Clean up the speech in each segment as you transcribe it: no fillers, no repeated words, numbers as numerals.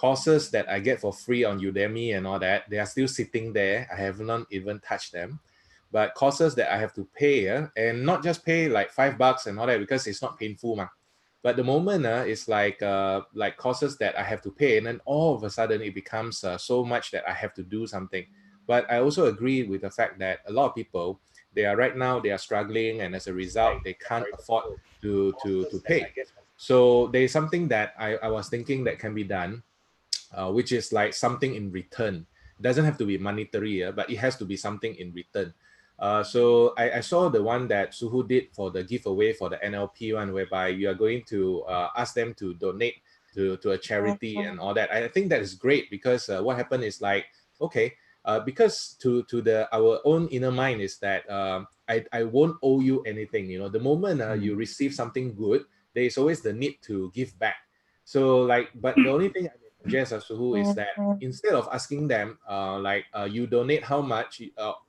courses that I get for free on Udemy and all that, they are still sitting there. I have not even touched them. But courses that I have to pay, and not just pay like $5 and all that, because it's not painful, man. But the moment it's like courses that I have to pay, and then all of a sudden it becomes so much that I have to do something. But I also agree with the fact that a lot of people, they are struggling, and as a result, they can't afford to pay. So there's something that I was thinking that can be done, which is like something in return. It doesn't have to be monetary, but it has to be something in return. So I saw the one that Suhu did for the giveaway for the NLP one, whereby you are going to ask them to donate to a charity and all that. I think that is great, because what happened is like, okay, because to our own inner mind is that I won't owe you anything. The moment you receive something good, there is always the need to give back. So like, but the only thing I suggest Suhu is that instead of asking them you donate how much,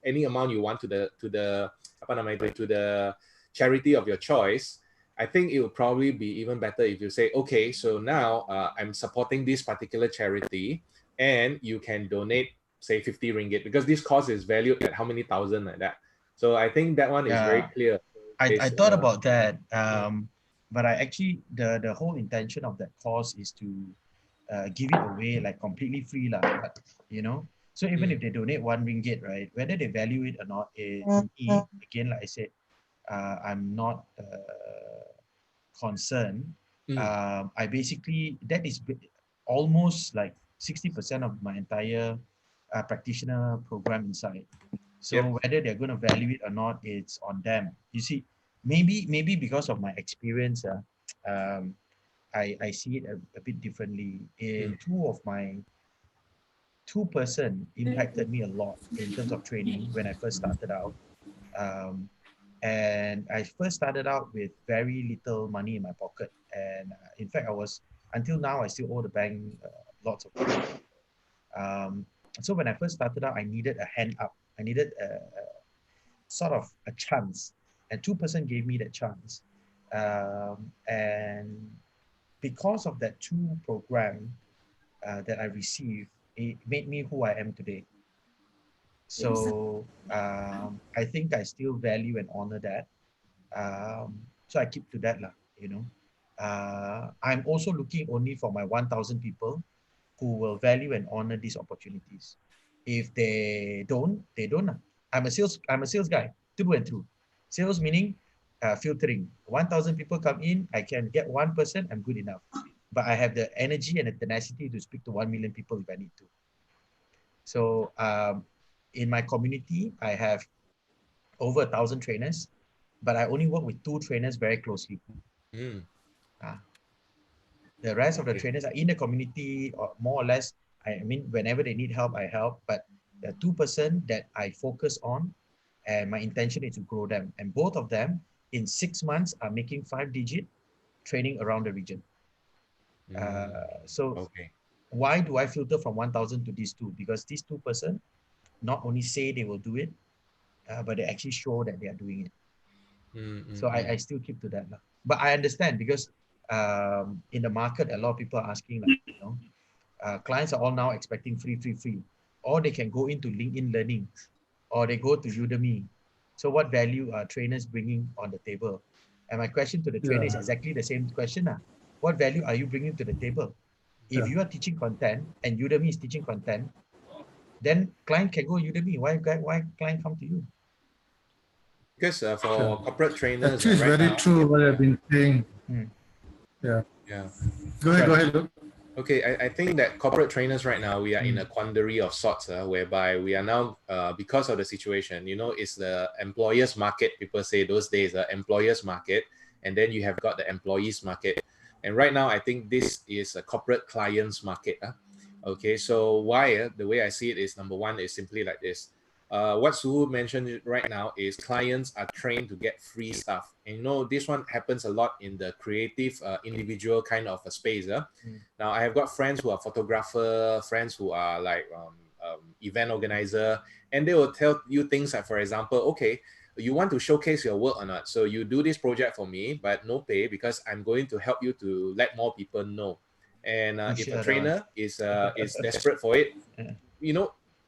any amount you want to the apa namanya, to the charity of your choice, I think it would probably be even better if you say, okay, so now I'm supporting this particular charity, and you can donate say 50 ringgit, because this cause is valued at how many thousand, like that. So I think that one is very clear. I thought about that, but I actually the whole intention of that course is to give it away like completely free lah. But so even if they donate 1 ringgit, right, whether they value it or not, is me, again, like I said, I'm not concerned. I basically, that is almost like 60% of my entire practitioner program inside. So whether they're going to value it or not, it's on them. You see, maybe because of my experience, I see it a bit differently. In two person impacted me a lot in terms of training when I first started out. And I first started out with very little money in my pocket. And in fact, until now, I still owe the bank lots of money. So when I first started out, I needed a hand up. I needed a sort of a chance. And 2% gave me that chance. And because of that 2 program that I received, it made me who I am today. So I think I still value and honor that. So I keep to that lah, I'm also looking only for my 1,000 people who will value and honor these opportunities. If they don't, they don't. I'm a sales guy, through and through. Sales meaning filtering. 1,000 people come in, I can get 1%, I'm good enough. But I have the energy and the tenacity to speak to 1 million people if I need to. So in my community, I have over 1,000 trainers, but I only work with 2 trainers very closely. The rest of the trainers are in the community, or more or less. I mean, whenever they need help, I help. But the 2% that I focus on, and my intention is to grow them. And both of them, in 6 months, are making 5-digit training around the region. Why do I filter from 1,000 to these 2? Because these 2% not only say they will do it, but they actually show that they are doing it. So I still keep to that. But I understand, because in the market, a lot of people are asking, clients are all now expecting free. Or they can go into LinkedIn Learning, or they go to Udemy. So what value are trainers bringing on the table? And my question to the trainer is exactly the same question. What value are you bringing to the table? If you are teaching content and Udemy is teaching content, then client can go Udemy. Why client come to you? Because for corporate trainers, actually, it's very true what I've been saying. Yeah. Go ahead, Luke. Okay, I think that corporate trainers right now, we are in a quandary of sorts, whereby we are now, because of the situation, it's the employers market. People say those days, employers market, and then you have got the employees market. And right now, I think this is a corporate clients market. Okay, so why? The way I see it is, number one is simply like this. What Suhu mentioned right now is clients are trained to get free stuff. And this one happens a lot in the creative individual kind of a space. Now, I have got friends who are photographer, friends who are like event organizer, and they will tell you things like, for example, okay, you want to showcase your work or not? So you do this project for me, but no pay, because I'm going to help you to let more people know. And if a trainer is desperate for it,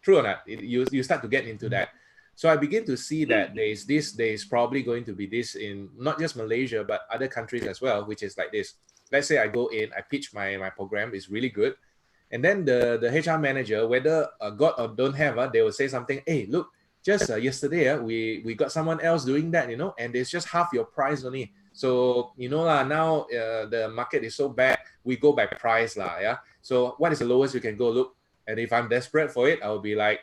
true or not, you start to get into that. So I begin to see that there is probably going to be this in not just Malaysia, but other countries as well, which is like this. Let's say I go in, I pitch my program, is really good. And then the HR manager, whether got or don't have, they will say something, hey, look, just yesterday, we got someone else doing that, and it's just half your price only. So, now the market is so bad, we go by price, yeah. So what is the lowest you can go? Look, and if I'm desperate for it, I'll be like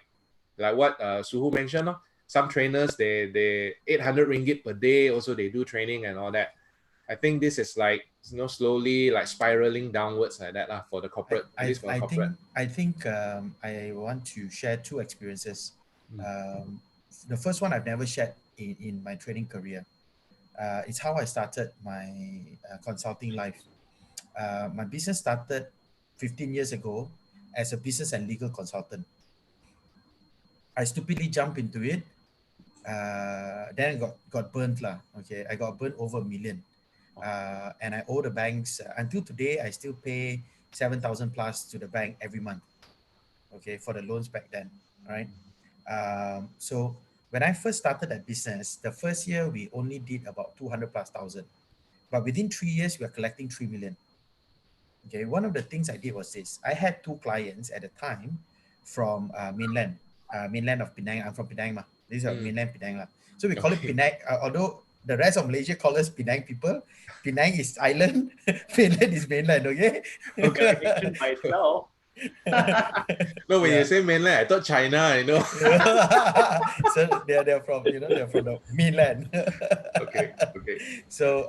what Suhu mentioned, some trainers, they 800 ringgit per day, also they do training and all that. I think this is like, slowly like spiraling downwards like that for the corporate. I think I want to share two experiences. The first one I've never shared in my training career. It's how I started my consulting life. My business started 15 years ago as a business and legal consultant. I stupidly jumped into it. Then I got burnt lah. Okay, I got burnt over $1 million. And I owe the banks until today. I still pay 7,000 plus to the bank every month. Okay, for the loans back then, right? So when I first started that business, the first year we only did about 200 plus thousand, but within 3 years we are collecting 3 million. Okay, one of the things I did was this: I had 2 clients at the time from mainland of Penang. I'm from Penang, ma. These are mainland Penang lah. So we call it Penang, although the rest of Malaysia call us Penang people. Penang is island, mainland is mainland, okay? Okay, myself. No, when you say mainland, I thought China, So they're from the mainland. Okay. So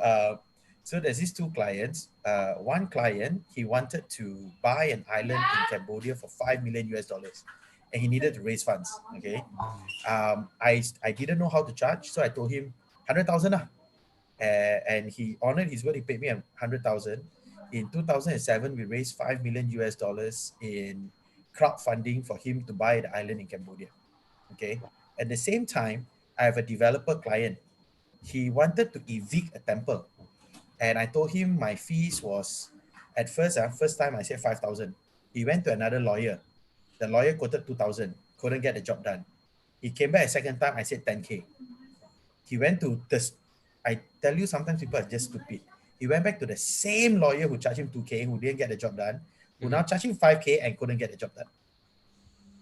there's these 2 clients. One client, he wanted to buy an island in Cambodia for $5 million US, and he needed to raise funds. Okay, I didn't know how to charge, so I told him 100,000 and he honored his word. He paid me 100,000. In 2007, we raised $5 million US in crowdfunding for him to buy the island in Cambodia. Okay. At the same time, I have a developer client. He wanted to evict a temple, and I told him my fees was, at first time I said 5,000. He went to another lawyer. The lawyer quoted 2,000. Couldn't get the job done. He came back a second time. I said 10K. He went to this. I tell you, sometimes people are just stupid. He went back to the same lawyer who charged him 2K, who didn't get the job done, who now charged him 5K and couldn't get the job done.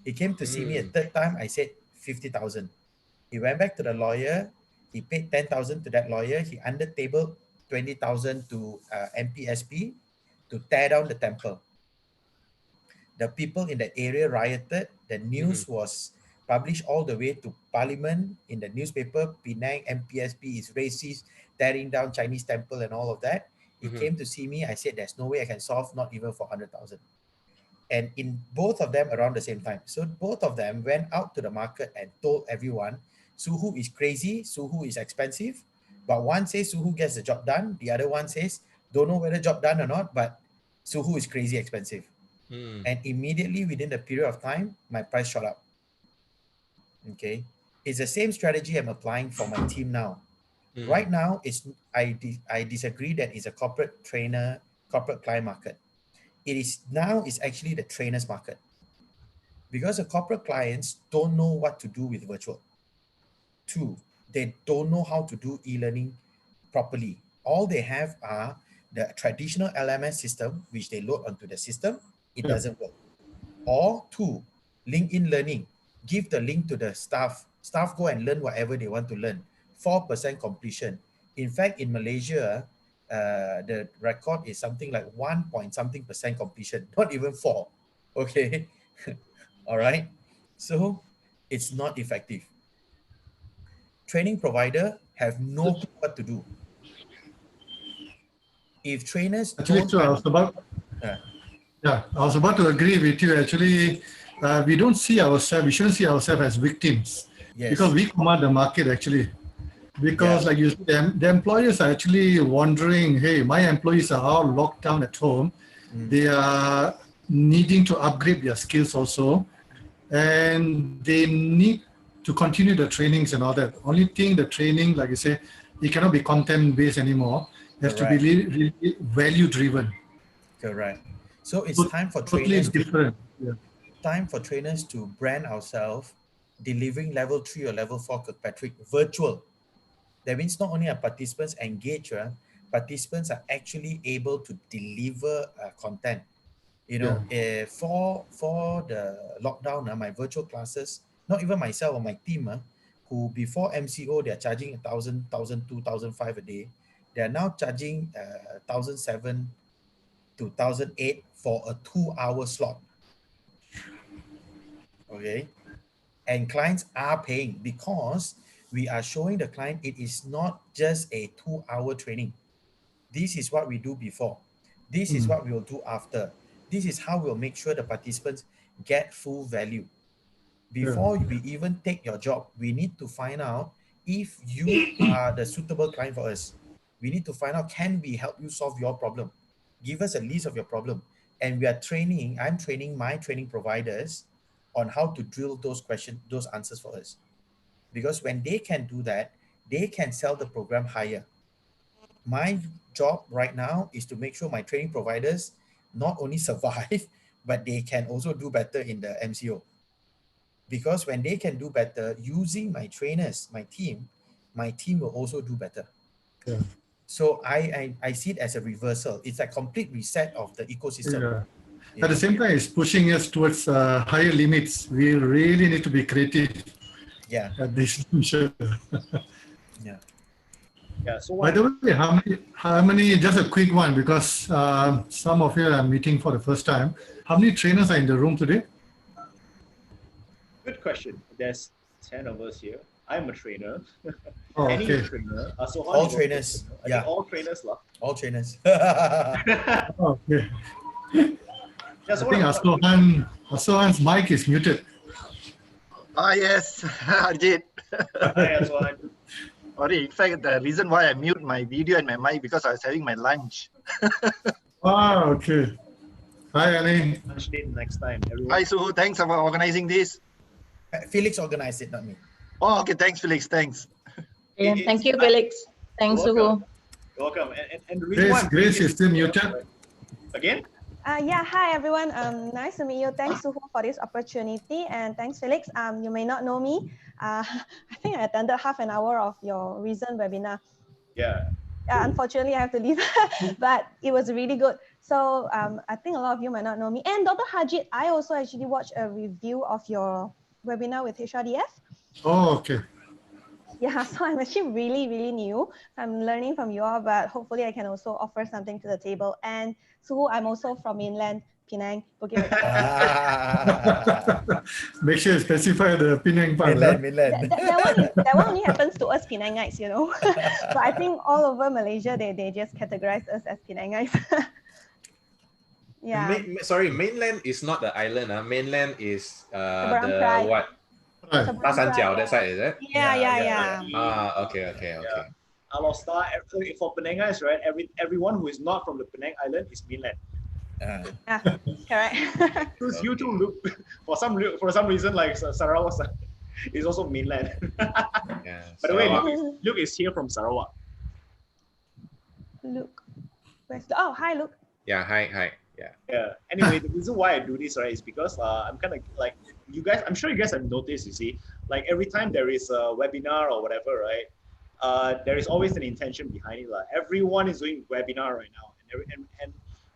He came to see me a third time. I said 50,000. He went back to the lawyer. He paid 10,000 to that lawyer. He undertabled 20,000 to MPSP to tear down the temple. The people in the area rioted. The news was published all the way to Parliament in the newspaper. Penang MPSP is racist, tearing down Chinese temple and all of that. He came to see me. I said, there's no way I can solve, not even for 100,000. And in both of them around the same time. So both of them went out to the market and told everyone, Suhu is crazy, Suhu is expensive. But one says Suhu gets the job done. The other one says, don't know whether job done or not, but Suhu is crazy expensive. And immediately within the period of time, my price shot up. Okay. It's the same strategy I'm applying for my team now. Right now, I disagree that it's a corporate client market. It's actually the trainers market, because the corporate clients don't know what to do with virtual. 2, they don't know how to do e-learning properly. All they have are the traditional LMS system, which they load onto the system. It doesn't work. Or 2, LinkedIn Learning. Give the link to the staff. Staff go and learn whatever they want to learn. 4% completion. In fact, in Malaysia, the record is something like 1.something% completion, not even 4. Okay. All right. So it's not effective. Training provider have no clue what to do. If trainers actually, I was about to agree with you. Actually, we don't see ourselves, we shouldn't see ourselves as victims. Yes. Because we command the market actually. Because like you said, the employers are actually wondering, hey, my employees are all locked down at home. They are needing to upgrade their skills also. And they need to continue the trainings and all that. Only thing, the training, like you say, it cannot be content-based anymore. It has to be really value-driven. Correct. So it's time for totally trainers. different. Yeah. Time for trainers to brand ourselves, delivering level 3 or level 4 Kirkpatrick virtual. That means not only are participants engaged, participants are actually able to deliver content. You know, for the lockdown, my virtual classes, not even myself or my team, who before MCO, they're charging 1,000, 1,200, 1,500 a day. They're now charging 1,700 to 1,800 for a 2-hour slot. Okay. And clients are paying because we are showing the client it is not just a 2-hour training. This is what we do before. This is what we will do after. This is how we'll make sure the participants get full value. Before we even take your job, we need to find out if you are the suitable client for us. We need to find out, can we help you solve your problem? Give us a list of your problem. And we are training, I'm training my training providers on how to drill those questions, those answers for us. Because when they can do that, they can sell the program higher. My job right now is to make sure my training providers not only survive, but they can also do better in the MCO. Because when they can do better using my trainers, my team will also do better. Yeah. So I see it as a reversal. It's a complete reset of the ecosystem. At the same time, it's pushing us towards higher limits. We really need to be creative. Yeah. At this juncture. Yeah. Yeah. So by the way, how many? Just a quick one, because some of you are meeting for the first time. How many trainers are in the room today? Good question. There's 10 of us here. I'm a trainer. Oh, Any okay. trainer. So All trainers. I think all trainers. All trainers. Oh, okay. Yeah, I think Asohan's mic is muted. Yes, Arjit. Hi, Aswan. Sorry, in fact, the reason why I mute my video and my mic because I was having my lunch. Okay. Hi, Ali. Lunch date next time, everyone. Hi, Suhu. Thanks for organizing this. Felix organized it, not me. Oh, okay. Thanks, Felix. Thanks. Yeah, thank you, Felix. Thanks, Suhu. You're welcome. And the reason why Grace is still muted. Again? Yeah, hi everyone. Nice to meet you. Thanks Suhu for this opportunity, and thanks Felix. You may not know me. I think I attended half an hour of your recent webinar. Yeah. Unfortunately, I have to leave, but it was really good. So I think a lot of you might not know me. And Dr. Hajit, I also actually watched a review of your webinar with HRDF. Oh, okay. Yeah, so I'm actually really, really new. I'm learning from you all, but hopefully I can also offer something to the table. And Suhu, I'm also from mainland Penang, Bukit Make sure you specify the Penang part. Mainland. That one only happens to us Penangites, you know. But I think all over Malaysia, they just categorize us as Penangites. Yeah. Sorry, mainland is not the island. Mainland is the what? Dasanjiao, that side, is it? Yeah. Okay. Our star for Penangais, right? Everyone who is not from the Penang Island is mainland. Correct. Who's you too, Luke? For some reason, like Sarawak is also mainland. Yeah. By the way, Luke is here from Sarawak. Luke, hi Luke. Yeah, hi. Yeah. Anyway, the reason why I do this, right, is because I'm kind of like you guys. I'm sure you guys have noticed. You see, like every time there is a webinar or whatever, right? There is always an intention behind it. Like everyone is doing webinar right now, and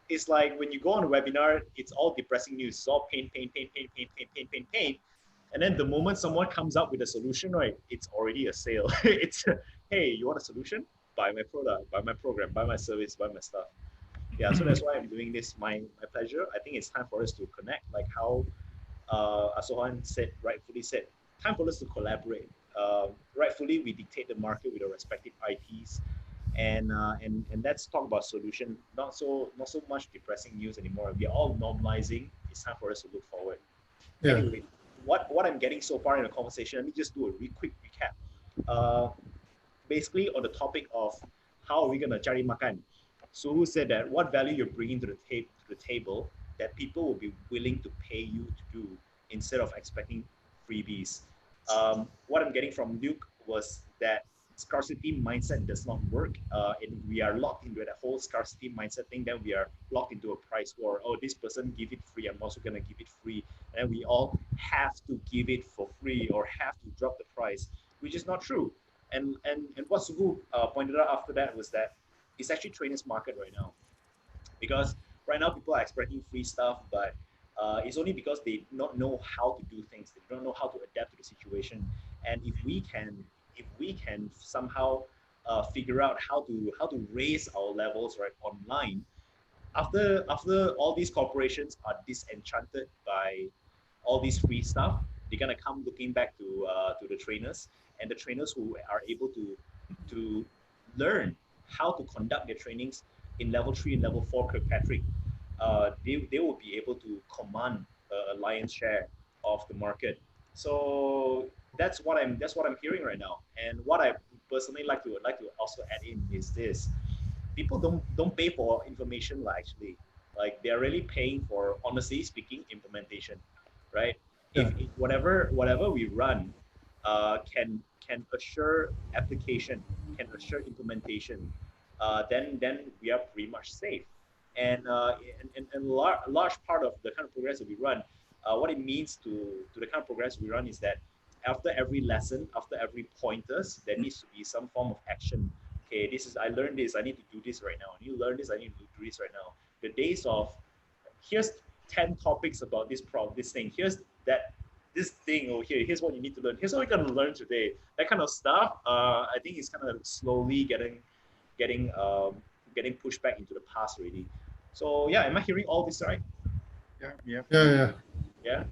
it's like when you go on a webinar, it's all depressing news. It's all pain. And then the moment someone comes up with a solution, right, it's already a sale. It's, hey, you want a solution? Buy my product, buy my program, buy my service, buy my stuff. Yeah, so that's why I'm doing this. My pleasure. I think it's time for us to connect, like how Asohan rightfully said, time for us to collaborate. Rightfully, we dictate the market with our respective IPs, and let's talk about solution. Not so much depressing news anymore. We are all normalizing. It's time for us to look forward. Yeah. Anyway, what I'm getting so far in the conversation, let me just do a quick recap. Basically, on the topic of how are we gonna cari makan. So who said that what value you're bringing to the table that people will be willing to pay you to do instead of expecting freebies. What I'm getting from Luke was that scarcity mindset does not work, and we are locked into that whole scarcity mindset thing, then we are locked into a price war. Oh, this person give it free, I'm also gonna give it free, and we all have to give it for free or have to drop the price, which is not true. And what Sugu pointed out after that was that it's actually trainers market right now, because right now people are expecting free stuff, but it's only because they do not know how to do things. They don't know how to adapt to the situation. And if we can somehow figure out how to raise our levels right online, after all these corporations are disenchanted by all this free stuff, they're gonna come looking back to the trainers, and the trainers who are able to learn how to conduct their trainings in level 3 and level 4 Kirkpatrick, they will be able to command a lion's share of the market. So that's what I'm hearing right now. And what I personally like to also add in is this: people don't pay for information like, actually, like they're really paying for, honestly speaking, implementation, right? Yeah. If whatever we run can assure application, can assure implementation, then we are pretty much safe. And a large part of the kind of progress that we run, what it means to the kind of progress we run is that after every lesson, after every pointers, there needs to be some form of action. Okay, this is, I learned this, I need to do this right now. I need to learn this, I need to do this right now. The days of, here's 10 topics about this problem, this thing, here's that, this thing over here, here's what you need to learn, here's what you're going to learn today, that kind of stuff, I think it's kind of slowly getting pushed back into the past already. So yeah, am I hearing all this right? Yeah. Yeah.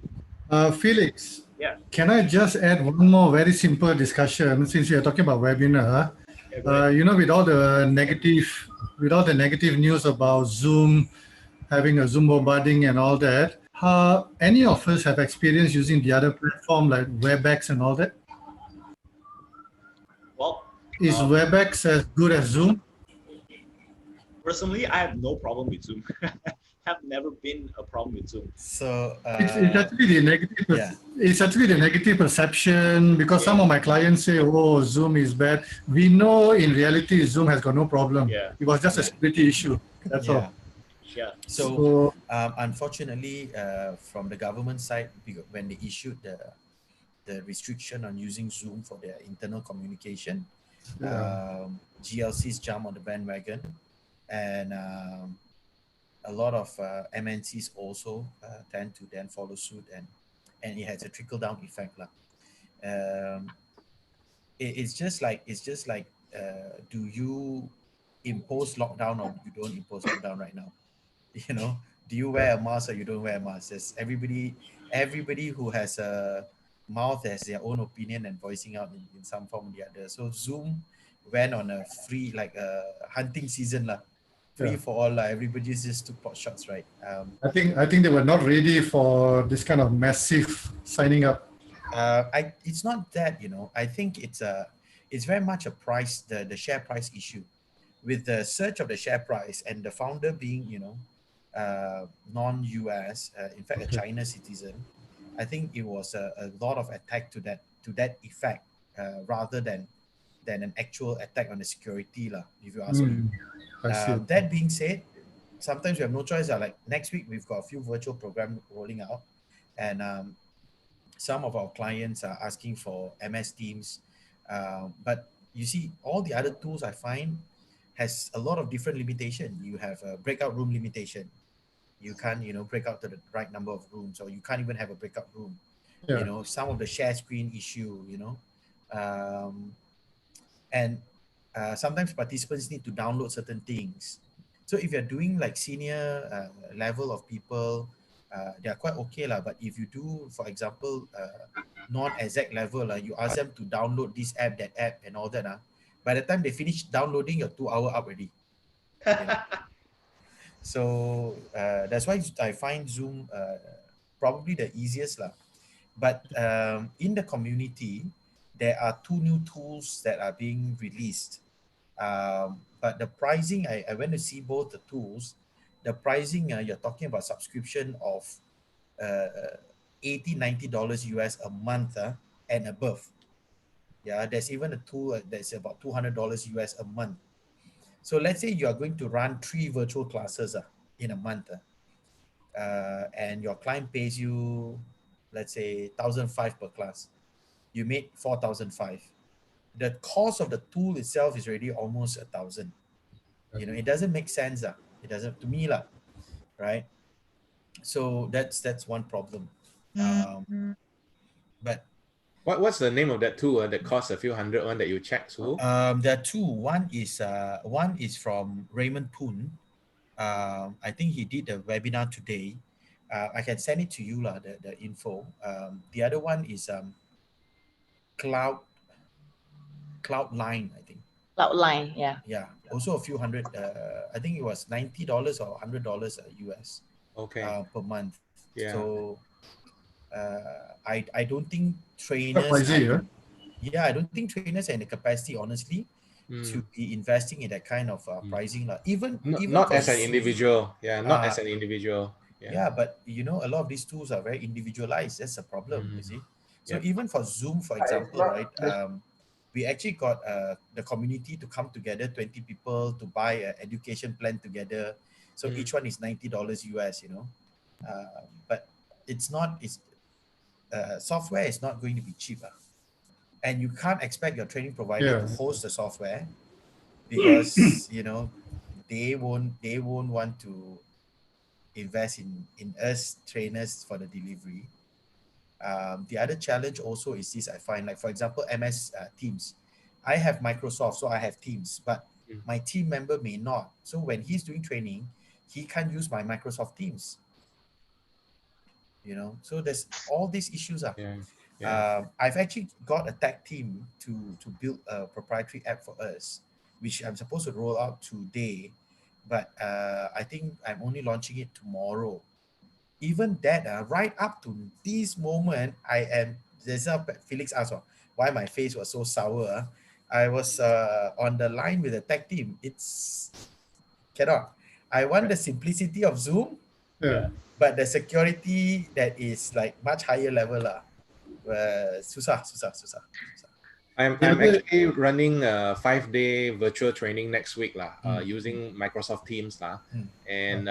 Felix, Yeah. can I just add one more very simple discussion since we are talking about webinar? Yeah, With all the negative news about Zoom, having a Zoom bombarding and all that, any of us have experience using the other platform like WebEx and all that? well, Is WebEx as good as Zoom? personally, I have no problem with Zoom. Have never been a problem with Zoom. So It's actually the negative. yeah. It's actually the negative perception because some of my clients say, "Oh, Zoom is bad." We know in reality, Zoom has got no problem. Yeah. It was just a security issue. That's all. Yeah. So unfortunately, from the government side, when they issued the restriction on using Zoom for their internal communication, GLCs jump on the bandwagon, and a lot of MNCs also tend to then follow suit, and it has a trickle down effect lah. It's just like do you impose lockdown or you don't impose lockdown right now? Do you wear a mask or you don't wear a mask? There's everybody who has a mouth has their own opinion and voicing out in some form or the other. So Zoom went on a free, like a hunting season lah. Free for all lah. Everybody just took pot shots, right? I think they were not ready for this kind of massive signing up. It's not that, I think it's very much a price, the share price issue. With the surge of the share price and the founder being, non-US, in fact, a China citizen, I think it was a lot of attack to that effect, rather than an actual attack on the security lah, if you ask me. That being said, sometimes we have no choice. Like next week, we've got a few virtual programs rolling out, and some of our clients are asking for MS Teams, but you see, all the other tools I find has a lot of different limitation. You have a breakout room limitation. You can't, break out to the right number of rooms, or you can't even have a breakout room. Some of the share screen issue, and sometimes participants need to download certain things. So if you're doing like senior level of people, they're quite okay lah. But if you do, for example, non-exec level, you ask them to download this app, that app, and all that. By the time they finish downloading, you're 2 hours up already. So that's why I find Zoom probably the easiest lah. But in the community, there are 2 new tools that are being released. But the pricing, I went to see both the tools. The pricing, you're talking about subscription of $80-$90 US a month and above. Yeah, there's even a tool that's about $200 US a month. So let's say you are going to run 3 virtual classes in a month, and your client pays you, let's say, 1,500 per class. You made 4,500. The cost of the tool itself is already almost 1,000. You know, it doesn't make sense. It doesn't to me, right? So that's one problem. But What's the name of that tool that costs a few hundred one that you check, Suho? there are two. One is from Raymond Poon. I think he did a webinar today. I can send it to you, the info. The other one is Cloudline, I think. Cloudline, yeah. Yeah, also a few hundred. I think it was $90 or $100 US. Okay. Per month. Yeah. So I don't think trainers. I don't think trainers are in the capacity, honestly, to be investing in that kind of pricing. Even not as an individual. Yeah, not as an individual. Yeah, but you know, a lot of these tools are very individualized. That's a problem, you see. So even for Zoom, for example, right? We actually got the community to come together, 20 people to buy an education plan together. So each one is $90 US, you know. But it's not, software is not going to be cheaper. And you can't expect your training provider to host the software because, you know, they won't want to invest in us trainers for the delivery. The other challenge also is this, I find, like for example, MS Teams. I have Microsoft, so I have Teams, but my team member may not. So when he's doing training, he can't use my Microsoft Teams. You know, so there's all these issues. I've actually got a tech team to build a proprietary app for us, which I'm supposed to roll out today, but I think I'm only launching it tomorrow. Even that, right up to this moment, Felix asked why my face was so sour. I was on the line with the tech team. It's cannot. I want the simplicity of Zoom, but the security that is like much higher level susah. I'm actually running a 5-day virtual training next week using Microsoft Teams and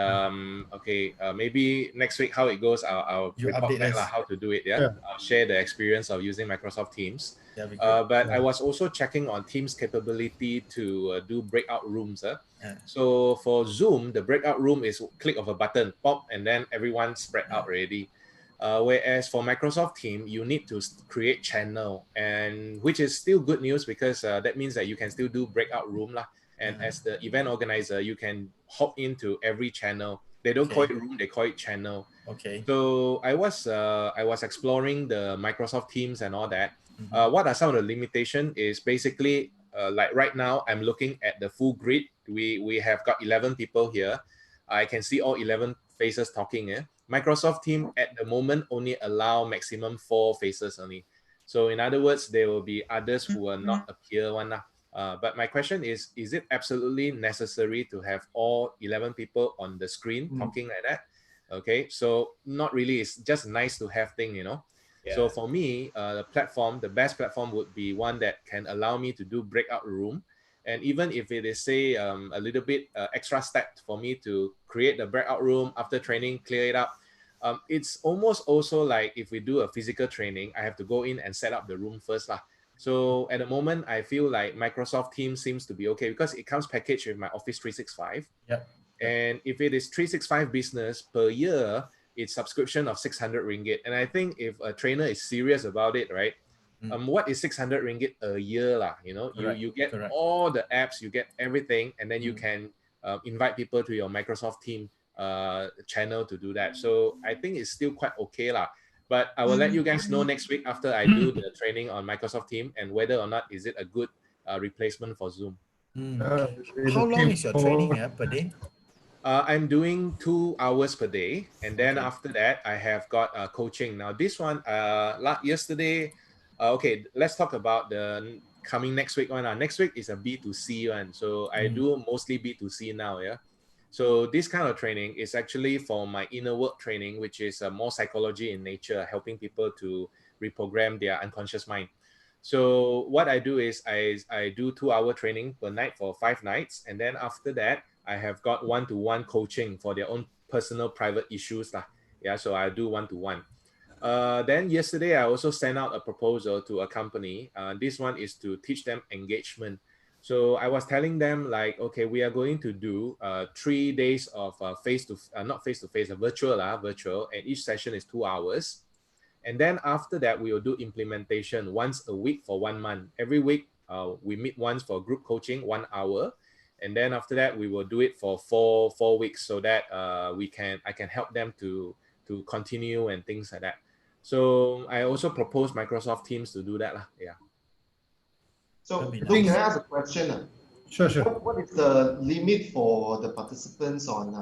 maybe next week how it goes I'll report back how to do it. I'll share the experience of using Microsoft Teams. But I was also checking on Teams capability to do breakout rooms. So for Zoom, the breakout room is click of a button, pop, and then everyone spread out already. Whereas for Microsoft Teams, you need to create channel, and which is still good news because that means that you can still do breakout room and as the event organizer, you can hop into every channel. They don't call it room, they call it channel. So I was exploring the Microsoft Teams and all that. What are some of the limitations is basically like right now, I'm looking at the full grid. We have got 11 people here. I can see all 11 faces talking. Microsoft Teams at the moment only allow maximum 4 faces only. So in other words, there will be others who will not appear one. But my question is it absolutely necessary to have all 11 people on the screen talking like that? Okay, so not really. It's just nice to have thing, you know. So for me, the best platform would be one that can allow me to do breakout room. And even if it is, say, a little bit extra step for me to create the breakout room after training, clear it up, it's almost also like if we do a physical training, I have to go in and set up the room first. So at the moment, I feel like Microsoft Teams seems to be okay because it comes packaged with my Office 365. And if it is 365 business per year, it's subscription of 600 ringgit. And I think if a trainer is serious about it, right? What is 600 ringgit a year? You know, you get all the apps, you get everything, and then you can invite people to your Microsoft Team channel to do that. So I think it's still quite okay. But I will let you guys know next week after I do the training on Microsoft Team and whether or not is it a good replacement for Zoom. How long is your training per day? I'm doing 2 hours per day. And then after that, I have got coaching. Now this one, yesterday, okay, let's talk about the coming next week one. Next week is a B2C one. So I do mostly B2C now, So this kind of training is actually for my inner work training, which is more psychology in nature, helping people to reprogram their unconscious mind. So what I do is I do 2-hour training per night for 5 nights. And then after that, I have got one-to-one coaching for their own personal private issues. Yeah, so I do one-to-one. Then yesterday, I also sent out a proposal to a company. This one is to teach them engagement. So I was telling them like, okay, we are going to do 3 days of not face-to-face, virtual, and each session is 2 hours. And then after that, we will do implementation once a week for 1 month. Every week, we meet once for group coaching, 1 hour. And then after that, we will do it for four weeks so that I can help them to continue and things like that. So I also propose Microsoft Teams to do that. Yeah. So can I ask a question? Sure. What is the limit for the participants on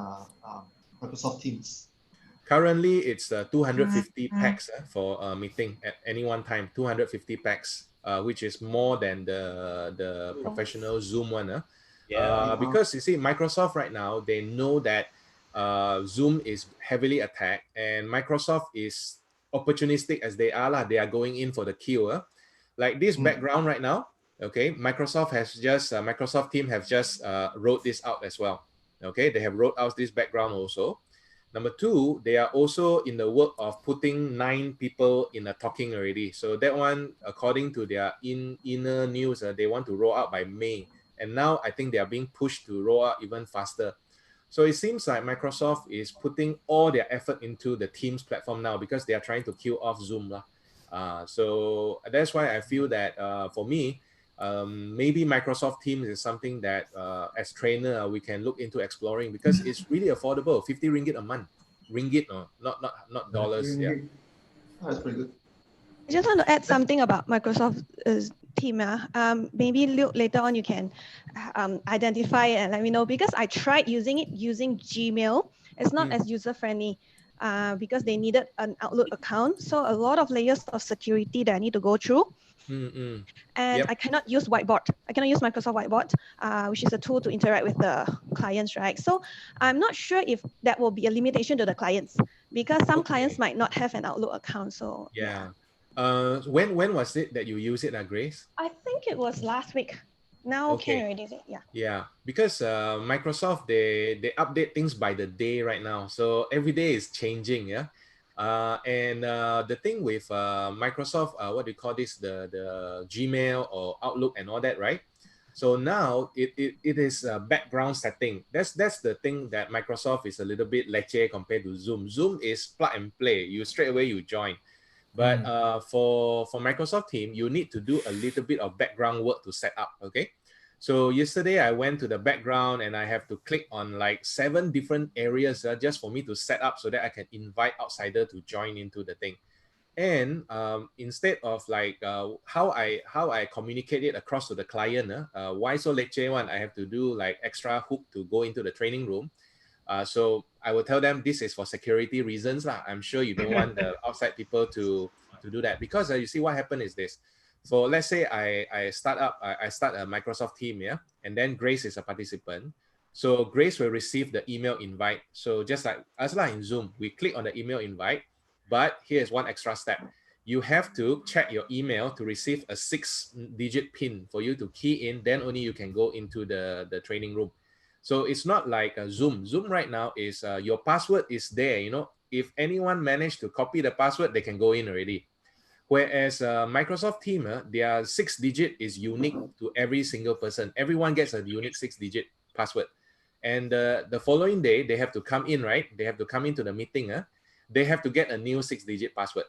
Microsoft Teams? Currently, it's 250 packs for a meeting at any one time. 250 packs, which is more than the professional Zoom one. Because you see, Microsoft right now, they know that Zoom is heavily attacked, and Microsoft is opportunistic as they are. They are going in for the kill. Like this background right now. Okay, Microsoft team have just wrote this out as well. Okay, they have wrote out this background also. Number 2, they are also in the work of putting 9 people in a talking already. So that one, according to their inner news, they want to roll out by May. And now I think they are being pushed to roll out even faster. So it seems like Microsoft is putting all their effort into the Teams platform now because they are trying to kill off Zoom. So that's why I feel that for me, maybe Microsoft Teams is something that as trainer we can look into exploring because it's really affordable, 50 ringgit a month. Ringgit, not dollars. Yeah. Oh, that's pretty good. I just want to add something about Microsoft Team. Maybe Luke, later on you can identify and let me know because I tried using it using Gmail. It's not as user friendly. Because they needed an Outlook account. So a lot of layers of security that I need to go through. And I cannot use Whiteboard. I cannot use Microsoft Whiteboard, which is a tool to interact with the clients, right? So I'm not sure if that will be a limitation to the clients because some clients might not have an Outlook account. So when was it that you use it, Grace? I think it was last week. Now can already, yeah, because Microsoft they update things by the day right now, so every day is changing. And the thing with Microsoft, what do you call this, the Gmail or Outlook and all that, right? So now it is a background setting. That's the thing that Microsoft is a little bit lecce compared to Zoom. Zoom is plug and play, you straight away you join. But for Microsoft Team, you need to do a little bit of background work to set up, okay? So yesterday I went to the background and I have to click on like 7 different areas just for me to set up so that I can invite outsider to join into the thing. And instead of like how I communicate it across to the client, why so lecce one, I have to do like extra hook to go into the training room. So I will tell them this is for security reasons. I'm sure you don't want the outside people to do that because you see what happened is this. So let's say I start a Microsoft Team, and then Grace is a participant. So Grace will receive the email invite. So just like us in Zoom, we click on the email invite, but here's one extra step. You have to check your email to receive a 6-digit PIN for you to key in, then only you can go into the training room. So it's not like a Zoom. Zoom right now is your password is there. If anyone managed to copy the password, they can go in already. Whereas Microsoft Team, their 6-digit is unique to every single person. Everyone gets a unique 6-digit password. And the following day, they have to come in, right? They have to come into the meeting. They have to get a new 6-digit password.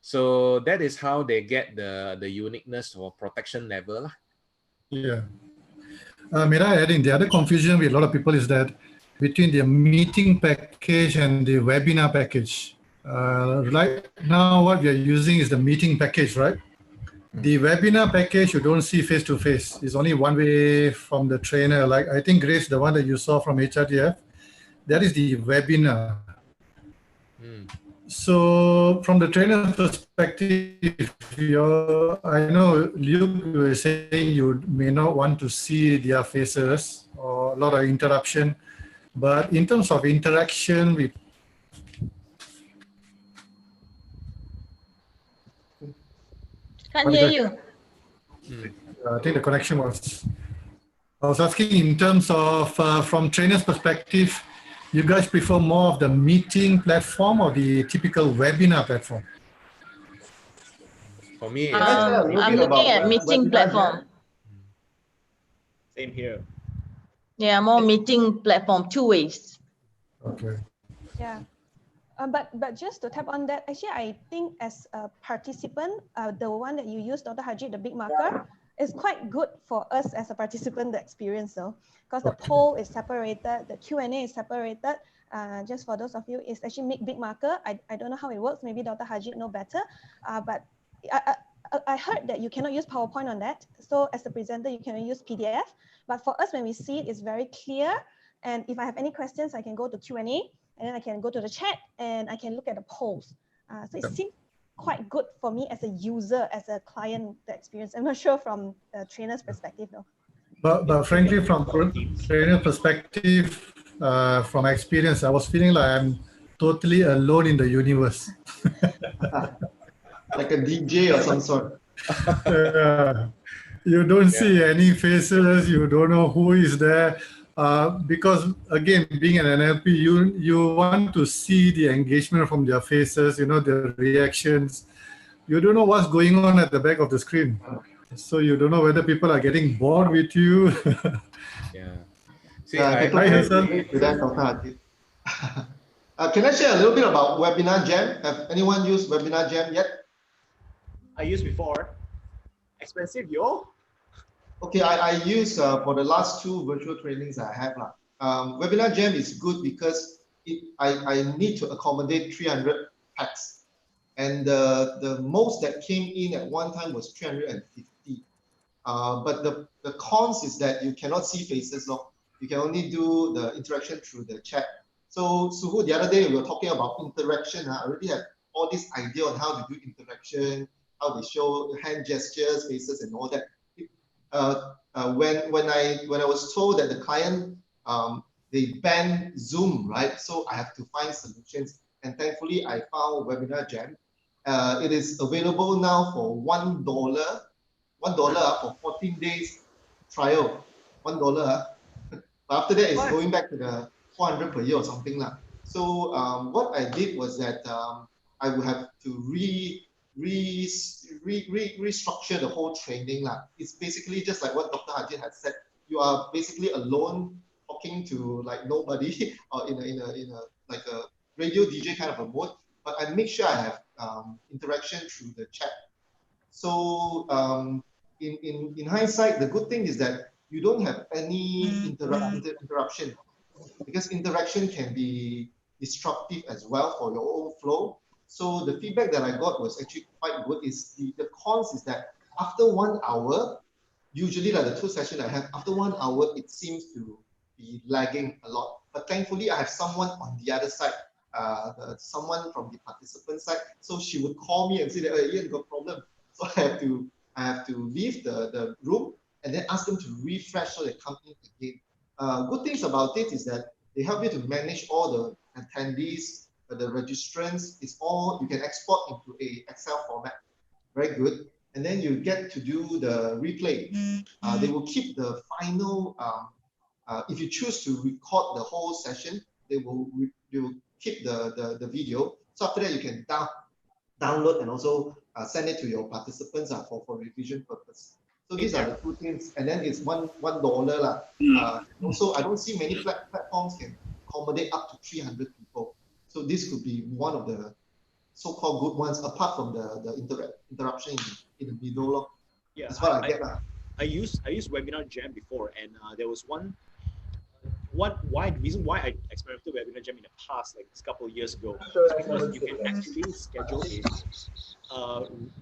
So that is how they get the uniqueness or protection level. Yeah. May I add in, the other confusion with a lot of people is that between the meeting package and the webinar package. Right now, what we are using is the meeting package, right? The webinar package, you don't see face-to-face. It's only one way from the trainer. Like I think, Grace, the one that you saw from HRTF, that is the webinar. So from the trainer perspective, I know Luke was saying you may not want to see their faces or a lot of interruption, but in terms of interaction with Can't hear you. I think the connection was. I was asking in terms of from trainers' perspective, you guys prefer more of the meeting platform or the typical webinar platform? For me, I'm looking at meeting platform. Same here. Yeah, more meeting platform, two ways. Okay. Yeah. But just to tap on that, actually, I think as a participant, the one that you use, Dr. Haji, the big marker, is quite good for us as a participant, the experience though, because the poll is separated, the Q&A is separated. Just for those of you, it's actually make big marker. I don't know how it works. Maybe Dr. Haji know better. But I heard that you cannot use PowerPoint on that. So as a presenter, you can use PDF. But for us, when we see it, it's very clear. And if I have any questions, I can go to Q&A, and then I can go to the chat, and I can look at the polls. So it seems quite good for me as a user, as a client, the experience. I'm not sure from the trainer's perspective though. But frankly, from trainer perspective, from experience, I was feeling like I'm totally alone in the universe. Like a DJ or some sort. You don't see any faces, you don't know who is there. Because again, being an NLP, you want to see the engagement from their faces, their reactions. You don't know what's going on at the back of the screen. So you don't know whether people are getting bored with you. Yeah. See, I can totally relate to that, Dr. Haji. Can I share a little bit about Webinar Jam? Have anyone used Webinar Jam yet? I used before. Expensive, yo. Okay, I use for the last 2 virtual trainings I have. Webinar Jam is good because I need to accommodate 300 packs. And the most that came in at one time was 350. But the cons is that you cannot see faces. You can only do the interaction through the chat. So Suhu, the other day we were talking about interaction. I already have all this idea on how to do interaction, how they show hand gestures, faces, and all that. When I was told that the client they banned Zoom, right? So I have to find solutions, and thankfully I found Webinar Jam. It is available now for $1 for 14 days trial. $1. After that, it's going back to the 400 per year or something lah. So what I did was that I would have to restructure the whole training lah. It's basically just like what Dr. Haji had said. You are basically alone talking to like nobody or in a like a radio DJ kind of a mode. But I make sure I have interaction through the chat. So in hindsight, the good thing is that you don't have any interruption, because interaction can be disruptive as well for your own flow. So the feedback that I got was actually quite good. Is the cons is that after 1 hour, usually like the 2 sessions I have, after 1 hour, it seems to be lagging a lot. But thankfully, I have someone on the other side, someone from the participant side. So she would call me and say that, hey, Ian, got a problem. So I have to leave the room and then ask them to refresh so they come in again. Good things about it is that they help you to manage all the attendees, the registrants. It's all, you can export into a Excel format. Very good. And then you get to do the replay. They will keep the final, if you choose to record the whole session, they will keep the video. So after that, you can download and also send it to your participants for revision purpose. So these are the 2 things. And then it's $1 lah. Also, I don't see many platforms can accommodate up to 300 people. So this could be one of the so-called good ones, apart from the interruption in the middle. Yeah, that's what I get. I used Webinar Jam before, and there was reason why I experimented with Webinar Jam in the past, like a couple of years ago, is because you can actually schedule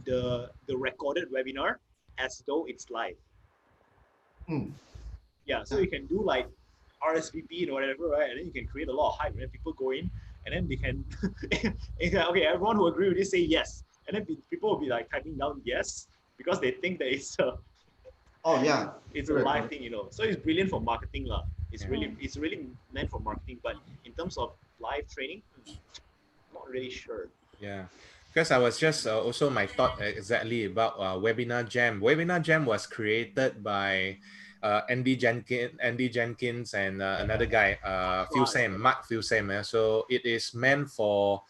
the recorded webinar as though it's live. Yeah, so you can do like RSVP and whatever, right? And then you can create a lot of hype, and then people go in, and then they can, okay, everyone who agree with this say yes, and then people will be like typing down yes because they think that it's a it's a live thing, So it's brilliant for marketing, lah. It's really meant for marketing, but in terms of live training, not really sure. Yeah. Because I was just also my thought exactly about Webinar Jam. Webinar Jam was created by Andy Jenkins and another guy, Mark Phil-Sam. So it is meant for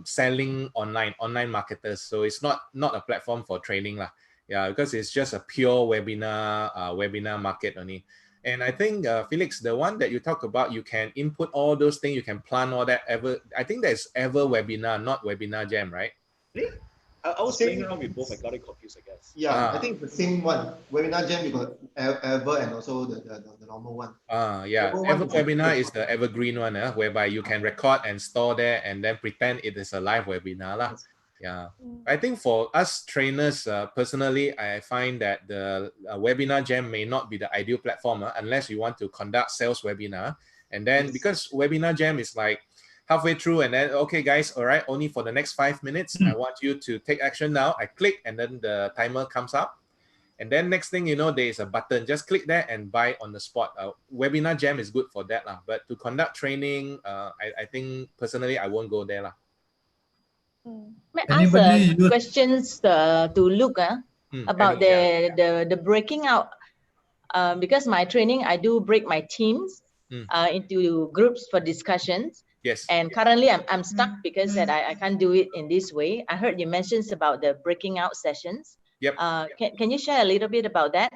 selling online marketers. So it's not a platform for training lah. Yeah, because it's just a pure webinar market only. And I think Felix, the one that you talk about, you can input all those things, you can plan all that. I think there's Ever Webinar, not Webinar Jam, right? Really? I was playing around with both. I got it confused, I guess. Yeah, I think it's the same one. Webinar Jam, you got Ever and also the normal one. Yeah. Ever Webinar is the evergreen one, whereby you can record and store there and then pretend it is a live webinar lah. Yeah, I think for us trainers, personally, I find that the Webinar Jam may not be the ideal platform unless you want to conduct sales webinar. And then because Webinar Jam is like halfway through and then, okay, guys, all right, only for the next 5 minutes, I want you to take action now. I click and then the timer comes up. And then next thing you know, there is a button. Just click there and buy on the spot. Webinar Jam is good for that lah. But to conduct training, I think personally, I won't go there lah. May I ask questions to Luke about the breaking out? Because my training, I do break my teams into groups for discussions. Yes. And currently, I'm stuck because that I can't do it in this way. I heard you mentioned about the breaking out sessions. Yep. Can you share a little bit about that?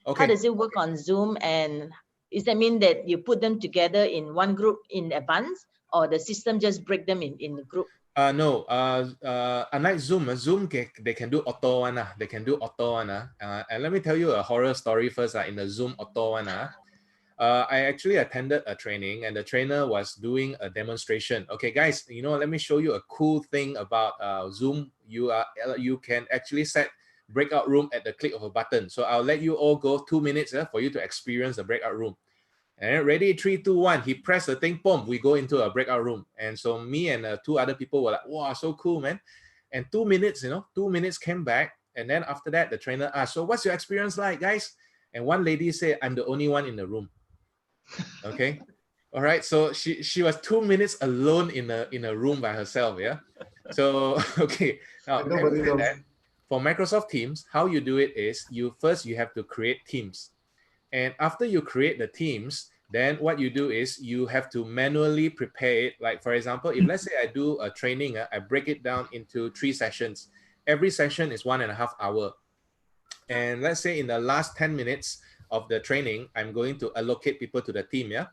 Okay. How does it work on Zoom? And does that mean that you put them together in one group in advance, or the system just break them in the group? No, unlike Zoom, they can do auto one. They can do auto one. And let me tell you a horror story first. In the Zoom auto one, I actually attended a training and the trainer was doing a demonstration. Okay, guys, let me show you a cool thing about Zoom. You can actually set breakout room at the click of a button. So I'll let you all go 2 minutes for you to experience the breakout room. And ready, 3, 2, 1. He pressed the thing, boom, we go into a breakout room. And so me and 2 other people were like, wow, so cool, man. And 2 minutes, 2 minutes came back. And then after that, the trainer asked, so what's your experience like, guys? And one lady said, I'm the only one in the room. Okay. All right. So she was 2 minutes alone in a room by herself. Yeah. So, okay. Now, for Microsoft Teams, how you do it is you have to create teams. And after you create the teams, then what you do is you have to manually prepare it. Like, for example, if let's say I do a training, I break it down into 3 sessions. Every session is 1.5 hours. And let's say in the last 10 minutes of the training, I'm going to allocate people to the team. Yeah.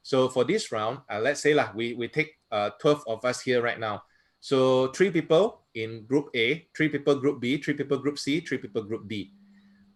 So for this round, let's say we take 12 of us here right now. So 3 people in group A, 3 people group B, 3 people group C, 3 people group D.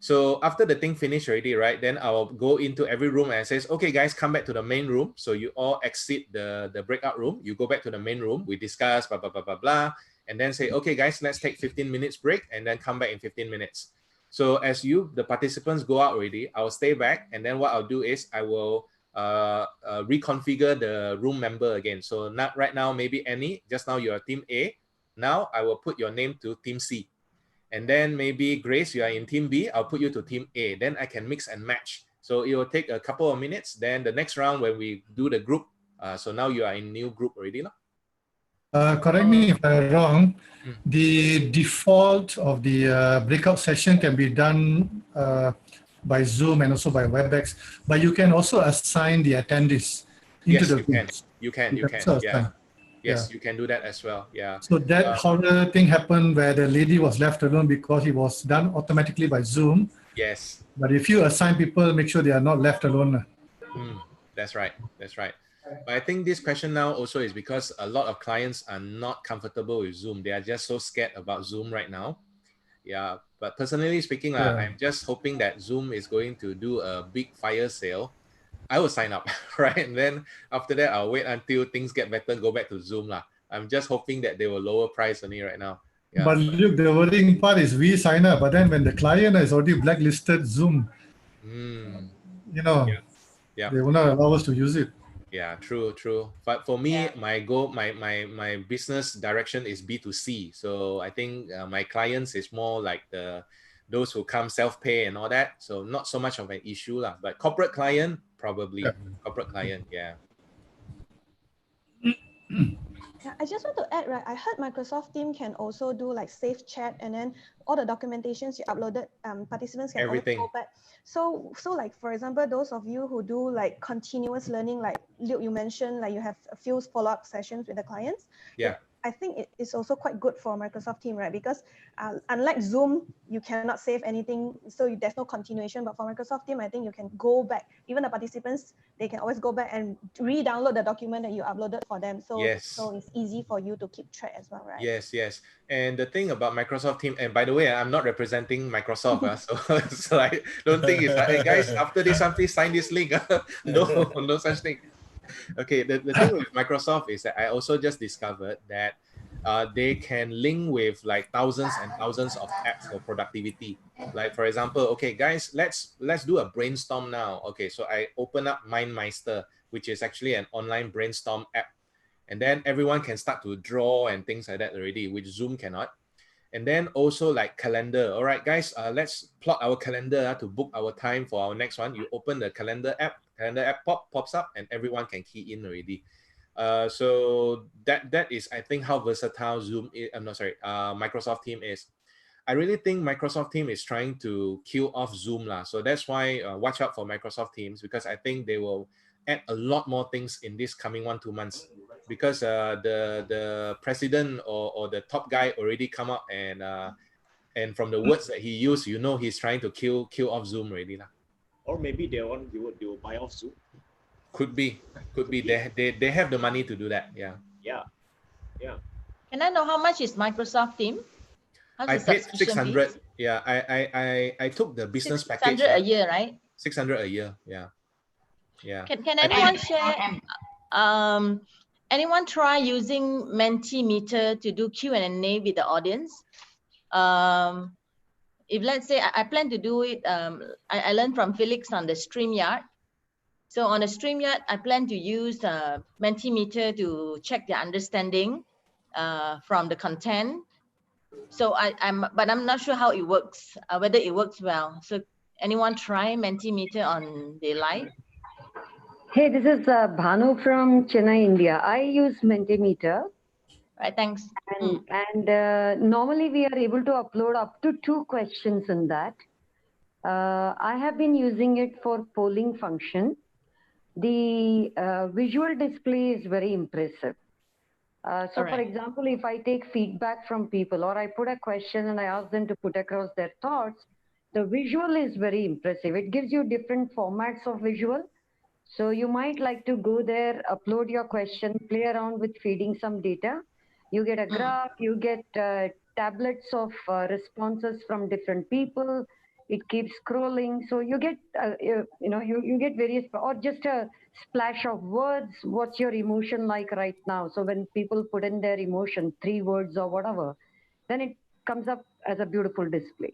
So after the thing finished already, right, then I'll go into every room and says, okay, guys, come back to the main room. So you all exit the breakout room. You go back to the main room. We discuss, blah, blah, blah, blah, blah. And then say, okay, guys, let's take 15 minutes break and then come back in 15 minutes. So as the participants go out already, I'll stay back. And then what I'll do is I will reconfigure the room member again. So not right now, maybe Annie, just now you're team A. Now I will put your name to team C. And then maybe Grace, you are in team B, I'll put you to team A. Then I can mix and match. So it will take a couple of minutes. Then the next round when we do the group, so now you are in new group already. Correct me if I'm wrong. The default of the breakout session can be done by Zoom and also by WebEx, but you can also assign the attendees into the groups. You can. Yeah. Yes, you can do that as well. Yeah. So that horror thing happened where the lady was left alone because it was done automatically by Zoom. Yes. But if you assign people, make sure they are not left alone. That's right. That's right. But I think this question now also is because a lot of clients are not comfortable with Zoom. They are just so scared about Zoom right now. Yeah. But personally speaking, I'm just hoping that Zoom is going to do a big fire sale. I will sign up, right? And then after that, I'll wait until things get better, go back to Zoom. I'm just hoping that they will lower price only right now. Yeah. But look, the worrying part is we sign up, but then when the client is already blacklisted Zoom, they will not allow us to use it. Yeah, true. But for me, my goal, my business direction is B2C. So I think my clients is more like those who come self-pay and all that. So not so much of an issue. But corporate client, probably. Corporate client, yeah. Yeah, I just want to add, right? I heard Microsoft Teams can also do like safe chat, and then all the documentations you uploaded, participants can always go back. So like, for example, those of you who do like continuous learning, like Luke, you mentioned, like you have a few follow-up sessions with the clients. Yeah. I think it is also quite good for Microsoft Teams, right? Because unlike Zoom, you cannot save anything, so there's no continuation. But for Microsoft Teams, I think you can go back. Even the participants, they can always go back and re-download the document that you uploaded for them. So, so it's easy for you to keep track as well, right? Yes, yes. And the thing about Microsoft Teams, and by the way, I'm not representing Microsoft, so I don't think it's like, hey guys, after this, please sign this link. No, no such thing. Okay, the thing with Microsoft is that I also just discovered that they can link with like thousands and thousands of apps for productivity. Like for example, okay guys, let's do a brainstorm now. Okay, so I open up MindMeister, which is actually an online brainstorm app. And then everyone can start to draw and things like that already, which Zoom cannot. And then also like calendar. All right, guys, let's plot our calendar to book our time for our next one. You open the calendar app pops up and everyone can key in already. So that is, I think, how versatile Zoom is. I'm not sorry, Microsoft Teams is. I really think Microsoft Teams is trying to kill off Zoom lah. So that's why watch out for Microsoft Teams, because I think they will add a lot more things in this coming 1-2 months. Because the president or the top guy already come up and from the words that he used, you know, he's trying to kill off Zoom already lah. Or maybe they will buy off Zoom. Could be. They have the money to do that. Yeah. Can I know how much is Microsoft Teams? I paid 600. Fees? Yeah, I took the business package. 600 a year, right? 600 a year. Yeah. Can anyone share? Anyone try using Mentimeter to do Q&A with the audience? If let's say I plan to do it, I learned from Felix on the StreamYard. So on the StreamYard, I plan to use Mentimeter to check their understanding from the content. So but I'm not sure how it works, whether it works well. So anyone try Mentimeter on the live? Hey, this is Bhanu from Chennai, India. I use Mentimeter. Right, thanks. And normally we are able to upload up to 2 questions in that. I have been using it for polling function. The visual display is very impressive. For example, if I take feedback from people or I put a question and I ask them to put across their thoughts, the visual is very impressive. It gives you different formats of visual. So you might like to go there, upload your question, play around with feeding some data. You get a graph, you get tablets of responses from different people. It keeps scrolling. So you get, you get various, or just a splash of words. What's your emotion like right now? So when people put in their emotion, 3 words or whatever, then it comes up as a beautiful display.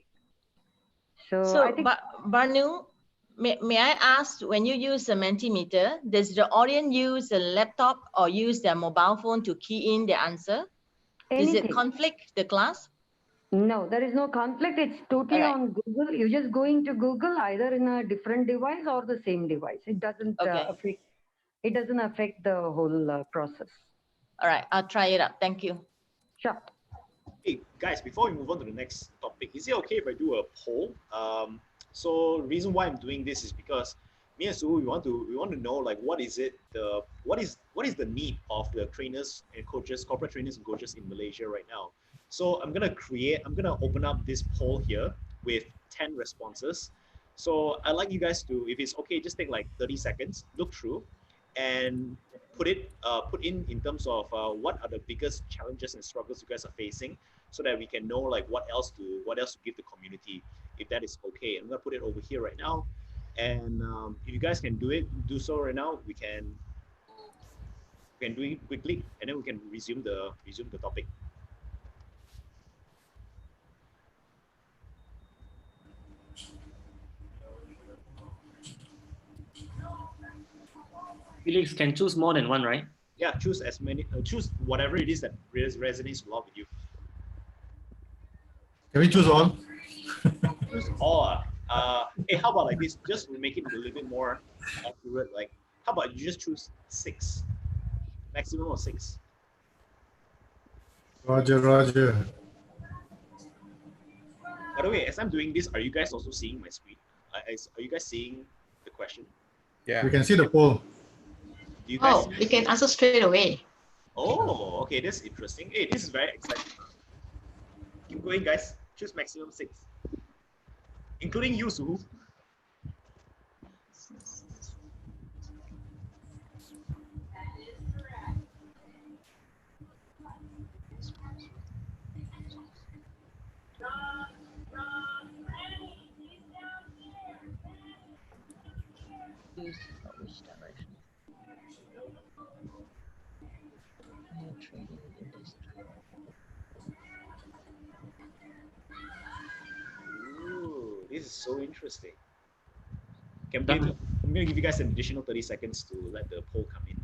So I think, Bhanu, may I ask, when you use the Mentimeter, does the audience use a laptop or use their mobile phone to key in the answer? Anything. Does it conflict the class? No, there is no conflict. It's totally on Google. You're just going to Google either in a different device or the same device. It doesn't affect. It doesn't affect the whole process. All right, I'll try it out. Thank you. Sure. Hey guys, before we move on to the next topic, is it okay if I do a poll? So the reason why I'm doing this is because me and Sue, we want to know like what is the need of the trainers and coaches, corporate trainers and coaches in Malaysia right now. So I'm gonna open up this poll here with 10 responses. So I'd like you guys to, if it's okay, just take like 30 seconds, look through, and put in terms of what are the biggest challenges and struggles you guys are facing, so that we can know like what else to give the community, if that is okay. I'm gonna put it over here right now, and if you guys can do so right now, we can do it quickly, and then we can resume the topic. Felix can choose more than one, right? Yeah, choose as many. Choose whatever it is that resonates a lot with you. Can we choose all? Choose all. Hey, how about like this? Just to make it a little bit more accurate. Like, how about you just choose 6, maximum of 6. Roger. By the way, as I'm doing this, are you guys also seeing my screen? Are you guys seeing the question? Yeah. We can see the poll. Do you guys you can answer straight away. Oh, okay, this is interesting. Hey, this is very exciting. Keep going, guys. Choose maximum 6. Including you, Suhu. Which direction? Trading industry. Ooh, this is so interesting. I'm going to give you guys an additional 30 seconds to let the poll come in.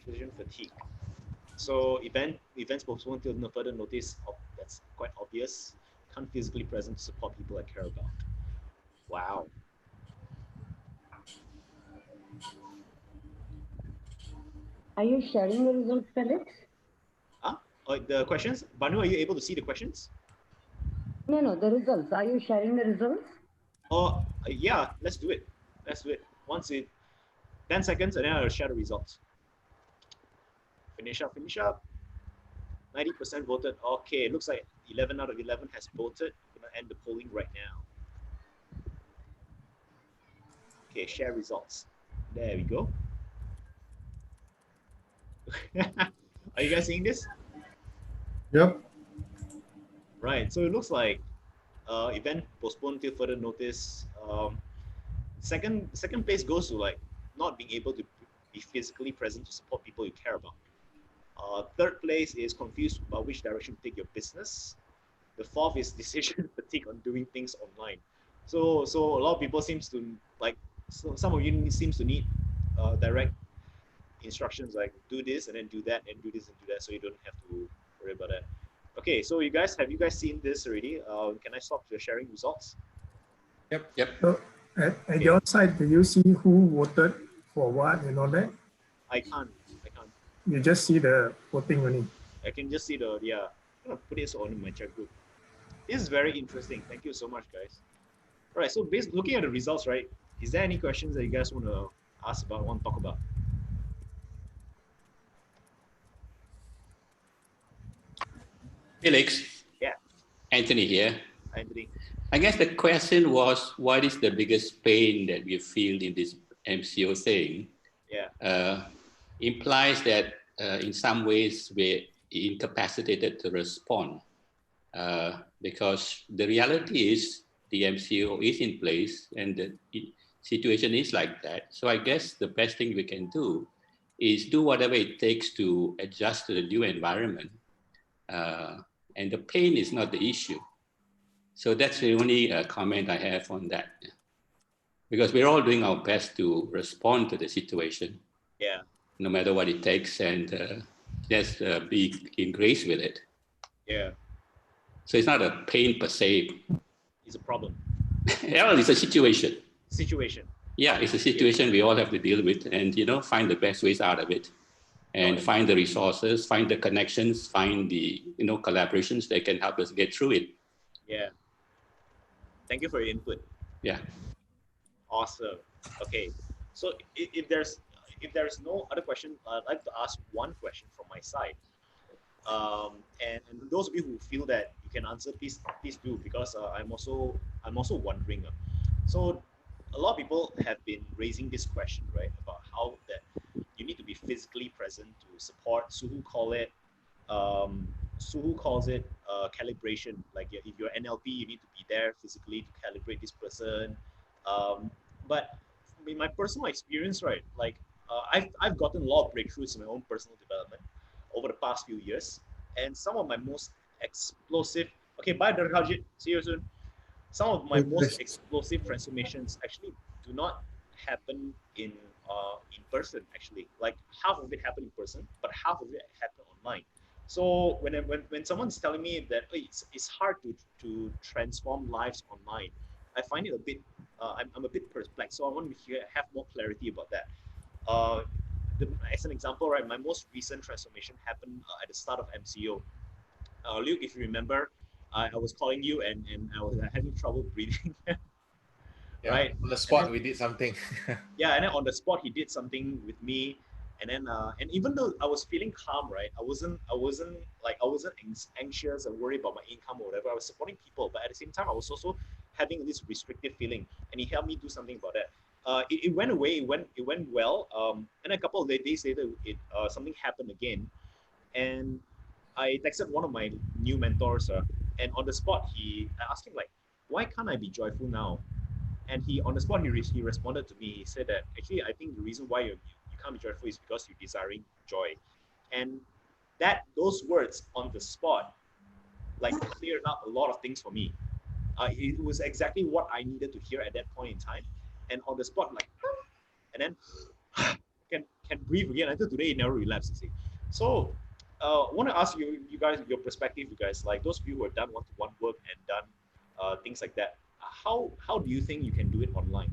Decision fatigue. So events postponed till no further notice. That's quite obvious. Can't physically present to support people I care about. Wow. Are you sharing the results, Felix? The questions? Banu, are you able to see the questions? No, the results. Are you sharing the results? Oh, yeah, let's do it. Once 10 seconds, and then I'll share the results. Finish up. 90% voted. Okay, it looks like 11 out of 11 has voted. I'm going to end the polling right now. Okay, share results. There we go. Are you guys seeing this? Yep. Right, so it looks like event postponed till further notice. Second place goes to like not being able to be physically present to support people you care about. Third place is confused about which direction to take your business. The fourth is decision fatigue on doing things online. So a lot of people seems to like, some of you seems to need direct instructions like do this and then do that and do this and do that, so you don't have to worry about that. Okay, so have you guys seen this already? Can I stop the sharing results? Yep. So at your side, do you see who voted for what and all that? I can't. You just see the voting only. I can just see I'm gonna put this on my chat group. This is very interesting. Thank you so much, guys. All right, so looking at the results, right? Is there any questions that you guys want to ask about, want to talk about? Felix. Yeah. Anthony here. Anthony. I guess the question was, what is the biggest pain that we feel in this MCO thing? Yeah. Implies that in some ways we're incapacitated to respond because the reality is the MCO is in place and the situation is like that. So I guess the best thing we can do is do whatever it takes to adjust to the new environment. And the pain is not the issue. So that's the only comment I have on that. Because we're all doing our best to respond to the situation. Yeah. No matter what it takes, and just be in grace with it. Yeah. So it's not a pain per se. It's a problem. Well, it's a situation. Yeah, it's a situation we all have to deal with, and find the best ways out of it, and find the resources, find the connections, find the collaborations that can help us get through it. Yeah. Thank you for your input. Yeah. Awesome. Okay. So if there's no other question, I'd like to ask one question from my side. And those of you who feel that you can answer, please do, because I'm also wondering. So a lot of people have been raising this question, right, about how that you need to be physically present to support. Suhu calls it calibration. Like if you're NLP, you need to be there physically to calibrate this person. But in my personal experience, right, like I've gotten a lot of breakthroughs in my own personal development over the past few years, and some of my most explosive. Okay, bye, Darkajit. See you soon. Some of my most explosive transformations actually do not happen in person. Actually, like half of it happened in person, but half of it happened online. So when someone's telling me that it's hard to transform lives online, I find it a bit I'm a bit perplexed. So I want to have more clarity about that. As an example, right, my most recent transformation happened at the start of MCO. Luke, if you remember, I was calling you and I was having trouble breathing. Right? On the spot, then, we did something. yeah, and then on the spot, he did something with me. And then, and even though I was feeling calm, right, I wasn't anxious and worried about my income or whatever. I was supporting people, but at the same time, I was also having this restrictive feeling, and he helped me do something about that. It went away. It went well. And a couple of days later, something happened again, and I texted one of my new mentors, and on the spot, I asked him like, why can't I be joyful now? And he on the spot he responded to me. He said that actually I think the reason why you can't be joyful is because you're desiring joy, and those words on the spot like cleared up a lot of things for me. It was exactly what I needed to hear at that point in time, and on the spot like, and then can breathe again. Until today it never relapsed. You see, so. I want to ask you guys, your perspective, you guys, like those of you who have done one-to-one work and done things like that. How do you think you can do it online?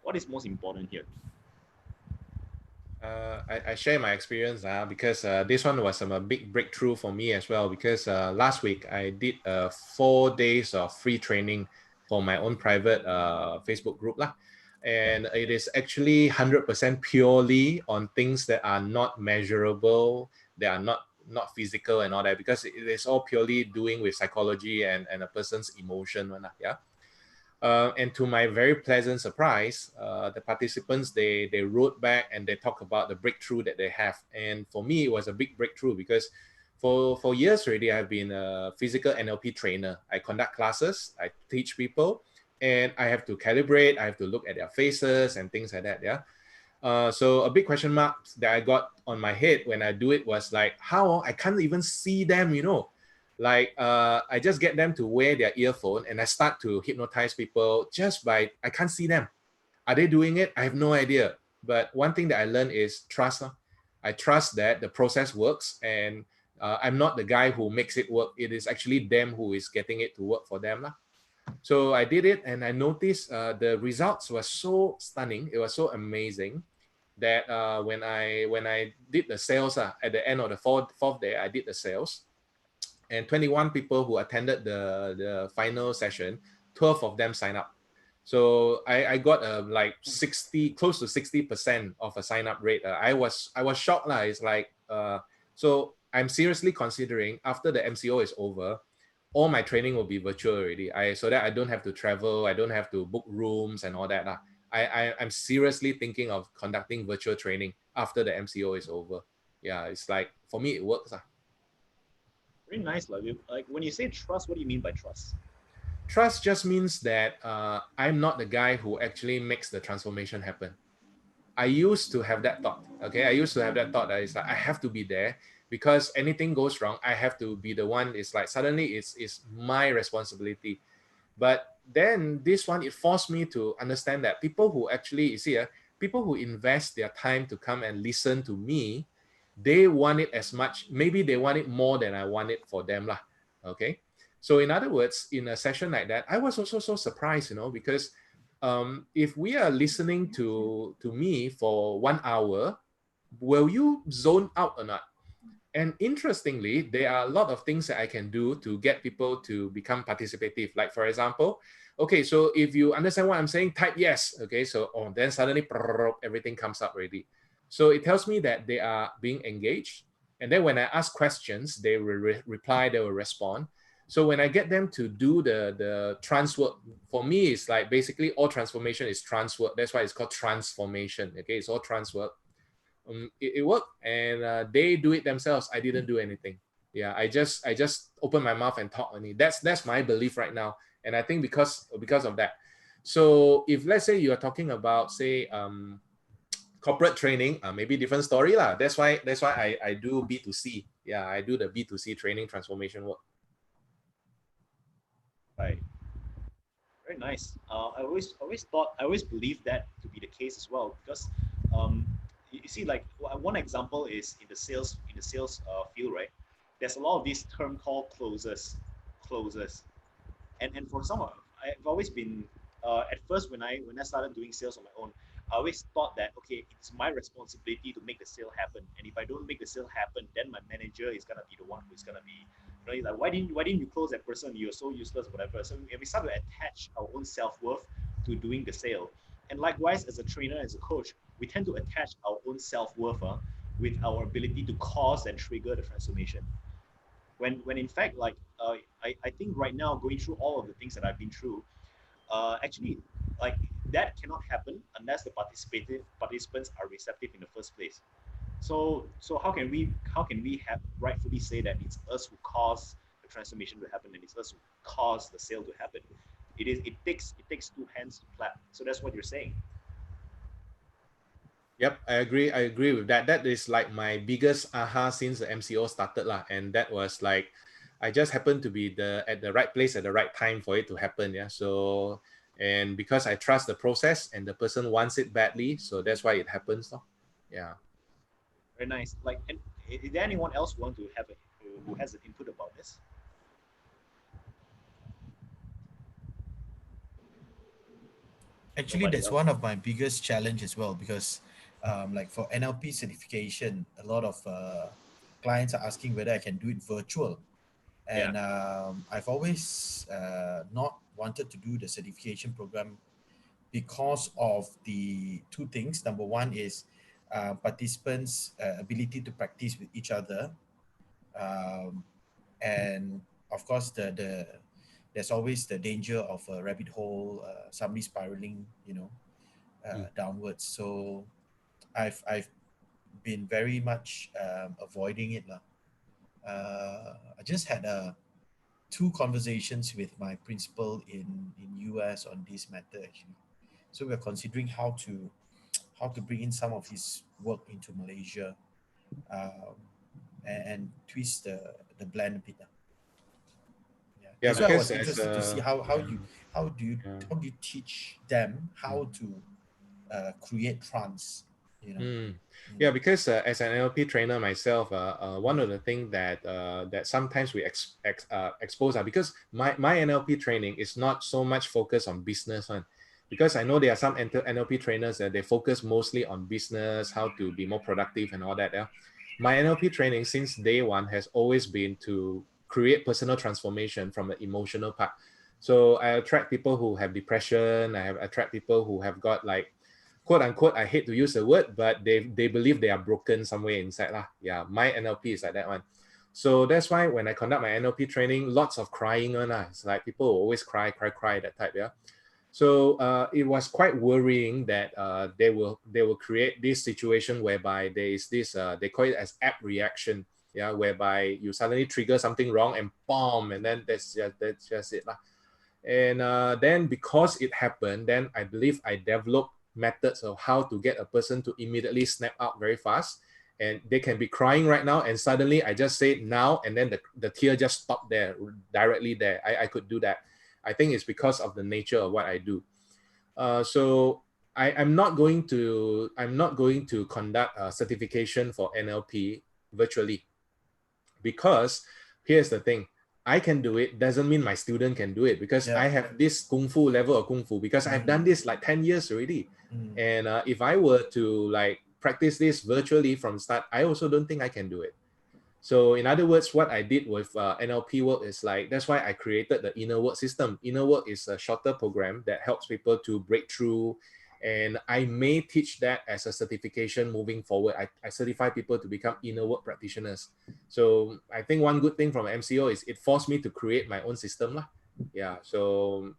What is most important here? I share my experience because this one was a big breakthrough for me as well, because last week I did 4 days of free training for my own private Facebook group lah. And it is actually 100% purely on things that are not measurable, they are not physical and all that, because it is all purely doing with psychology and a person's emotion. Yeah. And to my very pleasant surprise, the participants, they wrote back and they talk about the breakthrough that they have. And for me, it was a big breakthrough because for years already, I've been a physical NLP trainer. I conduct classes, I teach people, and I have to calibrate, I have to look at their faces and things like that, yeah. So a big question mark that I got on my head when I do it was like, how I can't even see them, you know. Like I just get them to wear their earphone and I start to hypnotize people just by, I can't see them. Are they doing it? I have no idea. But one thing that I learned is trust. I trust that the process works, and I'm not the guy who makes it work. It is actually them who is getting it to work for them. So I did it and I noticed the results were so stunning. It was so amazing that when I did the sales at the end of the fourth day, I did the sales. And 21 people who attended the final session, 12 of them signed up. So I got like 60, close to 60% of a sign up rate. I was shocked lah. It's like so I'm seriously considering after the MCO is over, all my training will be virtual already. So that I don't have to travel, I don't have to book rooms and all that lah. I'm seriously thinking of conducting virtual training after the MCO is over. Yeah, it's like for me it works. Very nice, like when you say trust, what do you mean by trust? Trust just means that I'm not the guy who actually makes the transformation happen. I used to have that thought. Okay, I used to have that thought that it's like I have to be there because anything goes wrong, I have to be the one. It's like suddenly it's my responsibility. But then this one, it forced me to understand that people who actually, you see, people who invest their time to come and listen to me, they want it as much, maybe they want it more than I want it for them lah. Okay, so in other words, in a session like that, I was also so surprised, you know, because if we are listening to me for 1 hour, will you zone out or not? And interestingly, there are a lot of things that I can do to get people to become participative. Like for example, okay, so if you understand what I'm saying, type yes. Okay, so then suddenly everything comes up already. So it tells me that they are being engaged. And then when I ask questions, they will reply, they will respond. So when I get them to do the trans work, for me, it's like basically all transformation is trans work. That's why it's called transformation. Okay, it's all trans work. It worked, and they do it themselves. I didn't do anything. Yeah, I just open my mouth and talk only. That's my belief right now. And I think because of that. So if let's say you are talking about say corporate training, maybe different story lah. That's why I do B2C. Yeah, I do the B2C training transformation work. Right. Very nice. I always believed that to be the case as well, because you see, like one example is in the sales field, right? There's a lot of this term called closers, and for some, I've always been at first when I started doing sales on my own, I always thought that, okay, it's my responsibility to make the sale happen. And if I don't make the sale happen, then my manager is gonna be the one who's gonna be, you know, he's like, why didn't you close that person? You're so useless, whatever. So we start to attach our own self-worth to doing the sale. And likewise, as a trainer, as a coach, we tend to attach our own self-worth with our ability to cause and trigger the transformation. When in fact, like I think right now, going through all of the things that I've been through, actually, like that cannot happen unless the participants are receptive in the first place. So how can we have rightfully say that it's us who cause the transformation to happen and it's us who cause the sale to happen? It takes two hands to clap. So that's what you're saying. Yep, I agree with that. That is like my biggest aha since the MCO started lah. And that was like, I just happened to be at the right place at the right time for it to happen. Yeah. So, and because I trust the process and the person wants it badly, so that's why it happens. No? Yeah. Very nice. Like, and is there anyone else who has an input about this? Actually, that's one of my biggest challenge as well, because like for NLP certification, a lot of clients are asking whether I can do it virtual. And I've always not wanted to do the certification program because of the two things. Number one is participants' ability to practice with each other. And of course, there's always the danger of a rabbit hole, somebody spiraling, downwards. So I've been very much avoiding it. I just had two conversations with my principal in US on this matter actually. So we're considering how to bring in some of his work into Malaysia, and twist the blend a bit. Yeah, that's why I was interested to see how do you teach them how to create trance. Yeah, because as an NLP trainer myself, one of the things that sometimes we expose are because my NLP training is not so much focused on business one, because I know there are some NLP trainers that they focus mostly on business, how to be more productive and all that. Yeah, my NLP training since day one has always been to create personal transformation from the emotional part. So I attract people who have depression. I attract people who have got like, quote unquote, I hate to use the word, but they believe they are broken somewhere inside lah. Yeah, my NLP is like that one. So that's why when I conduct my NLP training, lots of crying on us. It's like people always cry, that type. Yeah. So it was quite worrying that they will create this situation whereby there is this they call it as app reaction. Yeah, whereby you suddenly trigger something wrong and boom, and then that's just it lah. And then because it happened, then I believe I developed methods of how to get a person to immediately snap out very fast, and they can be crying right now and suddenly I just say now, and then the tear just stopped there, directly there. I could do that. I think it's because of the nature of what I do. So I'm not going to conduct a certification for NLP virtually, because here's the thing. I can do it doesn't mean my student can do it, because I have this kung fu level of kung fu, because I've done this like 10 years already. And if I were to like practice this virtually from start, I also don't think I can do it. So in other words, what I did with NLP work is like, that's why I created the inner work system. Inner work is a shorter program that helps people to break through. And I may teach that as a certification moving forward. I certify people to become inner work practitioners. So I think one good thing from MCO is it forced me to create my own system lah. Yeah. So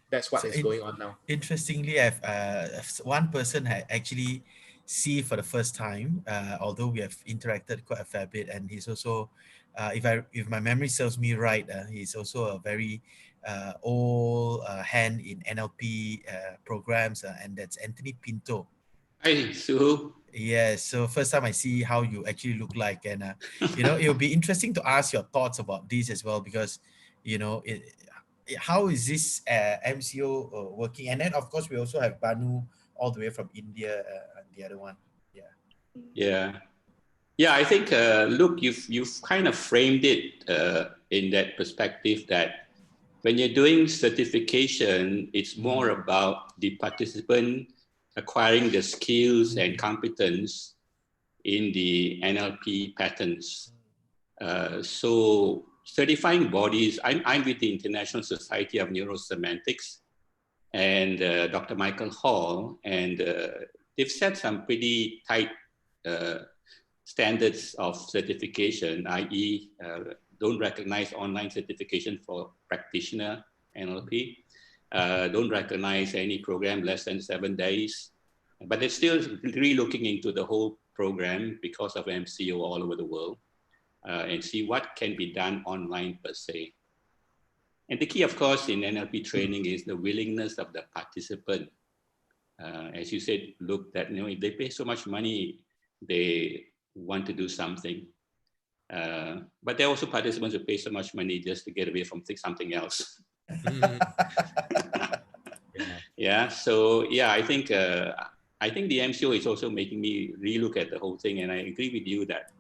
that's what is going on now. Interestingly, I've one person had actually see for the first time, although we have interacted quite a fair bit, and he's also, if my memory serves me right, he's also a very old hand in NLP programs, and that's Anthony Pinto. Hi, Sue. Yes, so first time I see how you actually look like, and it'll be interesting to ask your thoughts about this as well, because how is this MCO working? And then of course we also have Banu all the way from India, the other one. Yeah. I think look, you've kind of framed it in that perspective that when you're doing certification, it's more about the participant acquiring the skills and competence in the NLP patterns. So certifying bodies, I'm with the International Society of Neurosemantics and Dr. Michael Hall, and they've set some pretty tight standards of certification, i.e. Don't recognize online certification for practitioner NLP, don't recognize any program less than 7 days, but they're still really looking into the whole program because of MCO all over the world and see what can be done online per se. And the key, of course, in NLP training is the willingness of the participant. As you said, look, that if they pay so much money, they want to do something. But there are also participants who pay so much money just to get away from something else. Yeah. So yeah, I think the MCO is also making me relook at the whole thing, and I agree with you that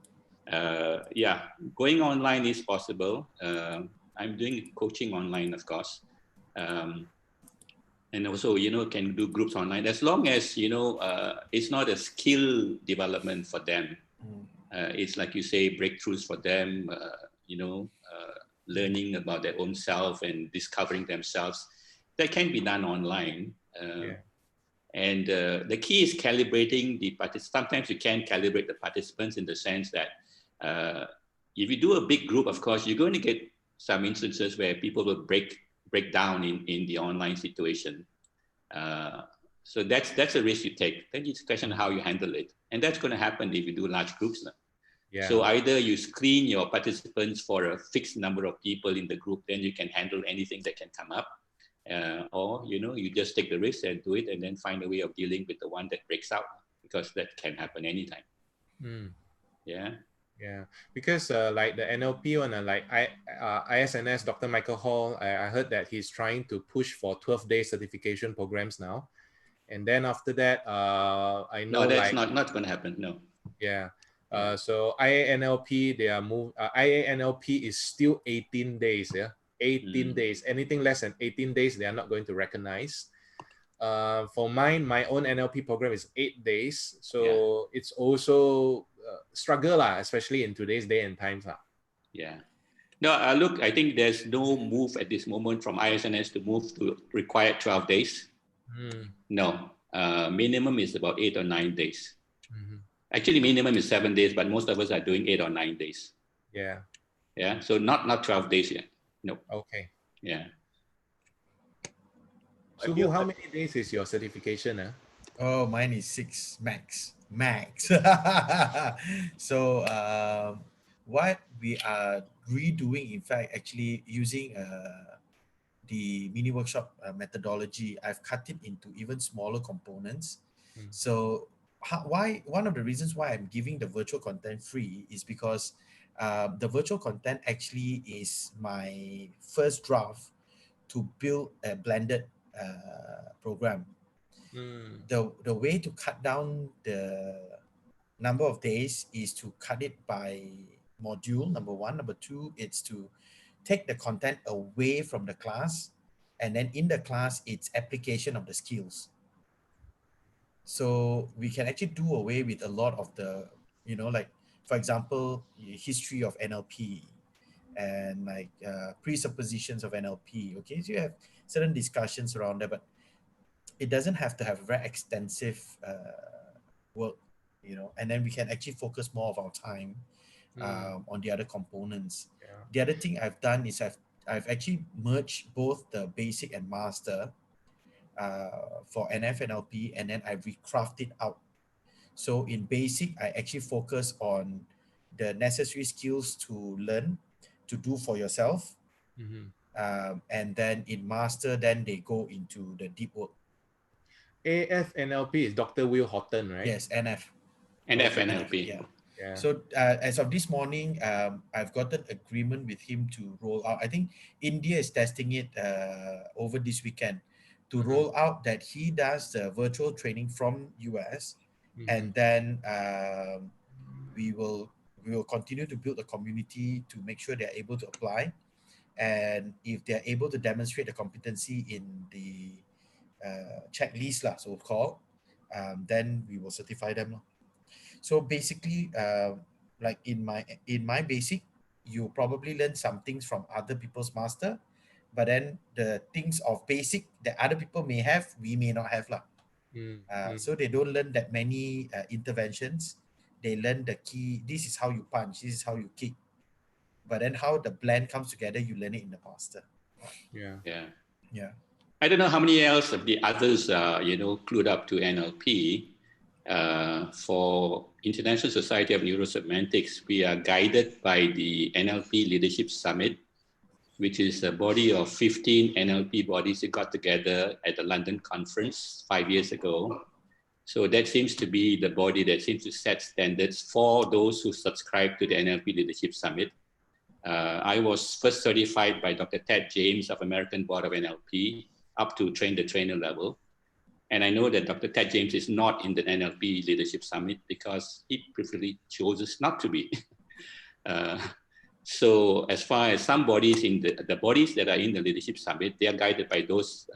going online is possible. I'm doing coaching online, of course, and also can do groups online as long as it's not a skill development for them. It's like you say, breakthroughs for them. Learning about their own self and discovering themselves. That can be done online. And the key is calibrating the participants. Sometimes you can calibrate the participants in the sense that if you do a big group, of course, you're going to get some instances where people will break down in the online situation. So that's a risk you take. Then it's a question of how you handle it. And that's going to happen if you do large groups now. So either you screen your participants for a fixed number of people in the group, then you can handle anything that can come up. Or, you just take the risk and do it and then find a way of dealing with the one that breaks out, because that can happen anytime. Yeah, because like the NLP one, like ISNS, Dr. Michael Hall, I heard that he's trying to push for 12-day certification programs now. And then after that, I know no, that's not going to happen. No. Yeah. So IANLP, they are IANLP is still 18 days. 18 days. Anything less than 18 days, they are not going to recognize. For mine, my own NLP program is 8 days. So it's also struggle, especially in today's day and times. Yeah. No, look, I think there's no move at this moment from ISNS to move to required 12 days. No. Minimum is about 8 or 9 days. Actually, minimum is 7 days, but most of us are doing 8 or 9 days. Yeah. Yeah. So not 12 days yet. No. Okay. Yeah. So how many days is your certification? Oh, mine is 6 max. So what we are redoing, in fact, actually using the mini workshop methodology, I've cut it into even smaller components. So one of the reasons why I'm giving the virtual content free is because the virtual content actually is my first draft to build a blended program. The way to cut down the number of days is to cut it by module, number one. Number two, it's to take the content away from the class, and then in the class, it's application of the skills. So we can actually do away with a lot of the, like, for example, history of NLP and like presuppositions of NLP. Okay, so you have certain discussions around that, but it doesn't have to have very extensive work, and then we can actually focus more of our time on the other components. The other thing I've done is I've actually merged both the basic and master for NF-NLP, and then I recraft it out. So in basic, I actually focus on the necessary skills to learn, to do for yourself. And then in master, then they go into the deep work. AF-NLP is Dr. Will Horton, right? Yes, NF. NF-NLP. Yeah. So as of this morning, I've got an agreement with him to roll out. I think India is testing it over this weekend to roll out that he does the virtual training from US, and then we will continue to build a community to make sure they're able to apply, and if they're able to demonstrate the competency in the checklist, so called, then we will certify them. So basically, like in my basic, you probably learn some things from other people's master, but then the things of basic that other people may have, we may not have lah. So they don't learn that many interventions. They learn the key. This is how you punch. This is how you kick. But then how the blend comes together, you learn it in the master. Yeah. I don't know how many else of the others are, clued up to NLP. For International Society of Neurosemantics, we are guided by the NLP Leadership Summit, which is a body of 15 NLP bodies that got together at the London conference 5 years ago. So that seems to be the body that seems to set standards for those who subscribe to the NLP Leadership Summit. I was first certified by Dr. Ted James of American Board of NLP up to train the trainer level. And I know that Dr. Ted James is not in the NLP Leadership Summit because he preferably chooses not to be. So as far as some bodies in the bodies that are in the Leadership Summit, they are guided by those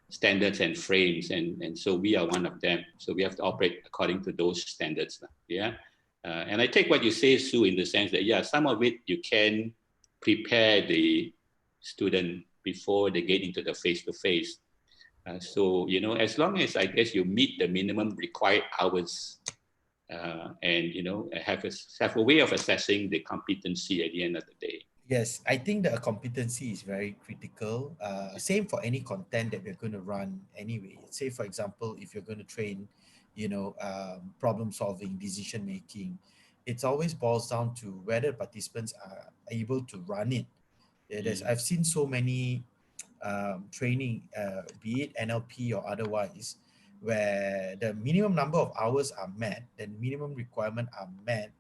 standards and frames. And so we are one of them. So we have to operate according to those standards. Yeah. And I take what you say, Sue, in the sense that, yeah, some of it you can prepare the student before they get into the face-to-face. So, as long as I guess you meet the minimum required hours and, have a way of assessing the competency at the end of the day. Yes, I think that a competency is very critical. Same for any content that we're going to run anyway. Say, for example, if you're going to train, problem solving, decision making, it always boils down to whether participants are able to run it. I've seen so many training, be it NLP or otherwise, where the minimum number of hours are met, the minimum requirement are met,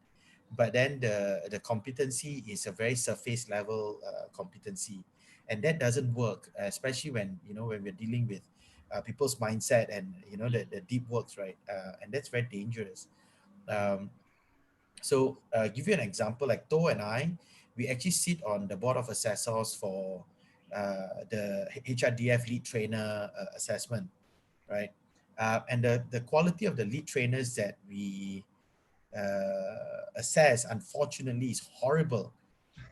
but then the competency is a very surface level competency, and that doesn't work, especially when when we're dealing with people's mindset and the deep works, right? And that's very dangerous. So give you an example, like To and I, we actually sit on the board of assessors for the HRDF lead trainer assessment, right? And the quality of the lead trainers that we assess, unfortunately, is horrible.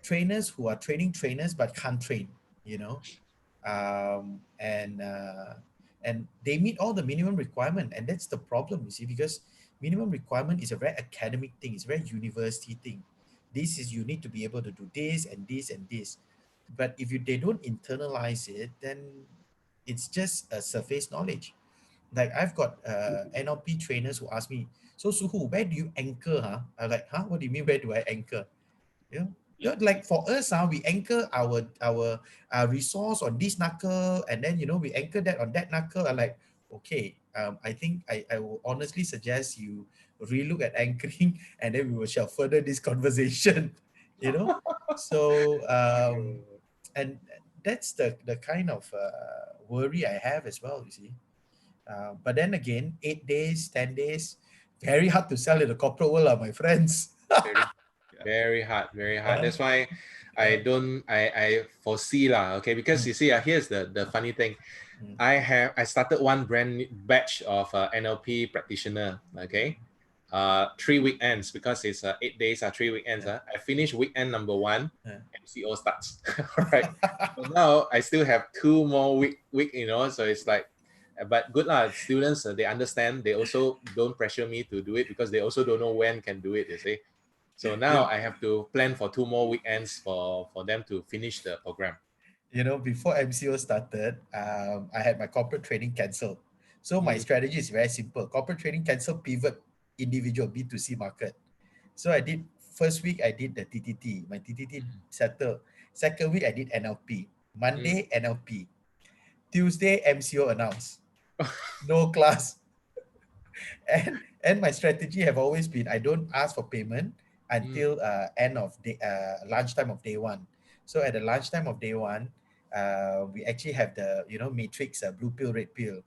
Trainers who are training trainers but can't train, and they meet all the minimum requirement, and that's the problem, you see, because minimum requirement is a very academic thing, it's a very university thing. This is, you need to be able to do this and this and this. But if they don't internalize it, then it's just a surface knowledge. Like I've got NLP trainers who ask me, so Suhu, where do you anchor? Huh? I'm like, what do you mean, where do I anchor? Like for us, we anchor our resource on this knuckle, and then we anchor that on that knuckle. I'm like, okay, I think I will honestly suggest you relook at anchoring, and then we shall further this conversation. So and that's the kind of worry I have as well, you see. But then again, 8 days, 10 days, very hard to sell in the corporate world, my friends. Very hard. That's why I foresee okay, because you see, here's the funny thing. I started one brand new batch of NLP practitioner, okay, 3 weekends, because it's 8 days, 3 weekends. I finished weekend number 1, MCO starts. All right. So now I still have 2 more week, so it's like, but good lah, students, they understand. They also don't pressure me to do it because they also don't know when can do it, you see. So now I have to plan for 2 more weekends for them to finish the program. Before MCO started, I had my corporate training cancelled. So my strategy is very simple. Corporate training cancel, pivot, individual B2C market. So I did, first week I did the TTT. My TTT settled. Second week I did NLP. Monday, NLP. Tuesday, MCO announced. No class. And my strategy have always been, I don't ask for payment until end of day, lunchtime of day 1. So at the lunchtime of day 1, we actually have the matrix, blue pill, red pill.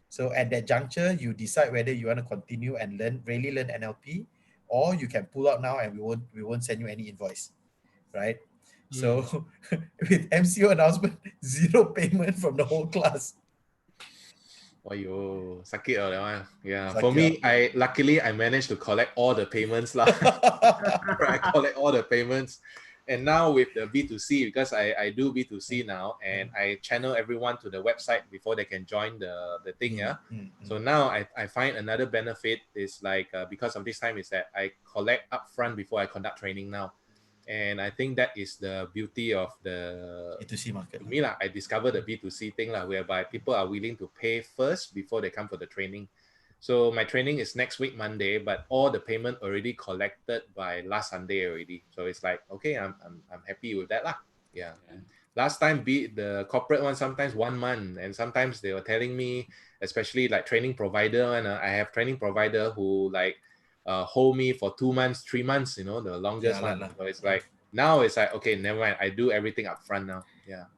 So at that juncture, you decide whether you want to continue and really learn NLP, or you can pull out now and we won't send you any invoice, right? So with MCO announcement, 0 payment from the whole class. Ayo, sakit that one. Yeah, for me, luckily I managed to collect all the payments lah. I collect all the payments, and now with the B2C, because I do B2C now, and I channel everyone to the website before they can join the thing. Yeah, so now I find another benefit is like because of this time is that I collect upfront before I conduct training now. And I think that is the beauty of the B2C market. To me, I discovered the B2C thing, whereby people are willing to pay first before they come for the training. So my training is next week, Monday, but all the payment already collected by last Sunday already. So it's like, okay, I'm happy with that lah. Yeah. Last time, the corporate one, sometimes 1 month, and sometimes they were telling me, especially like training provider, and I have training provider who like hold me for 2 months, 3 months, the longest one. So it's like, now it's like, okay, never mind. I do everything up front now. Yeah.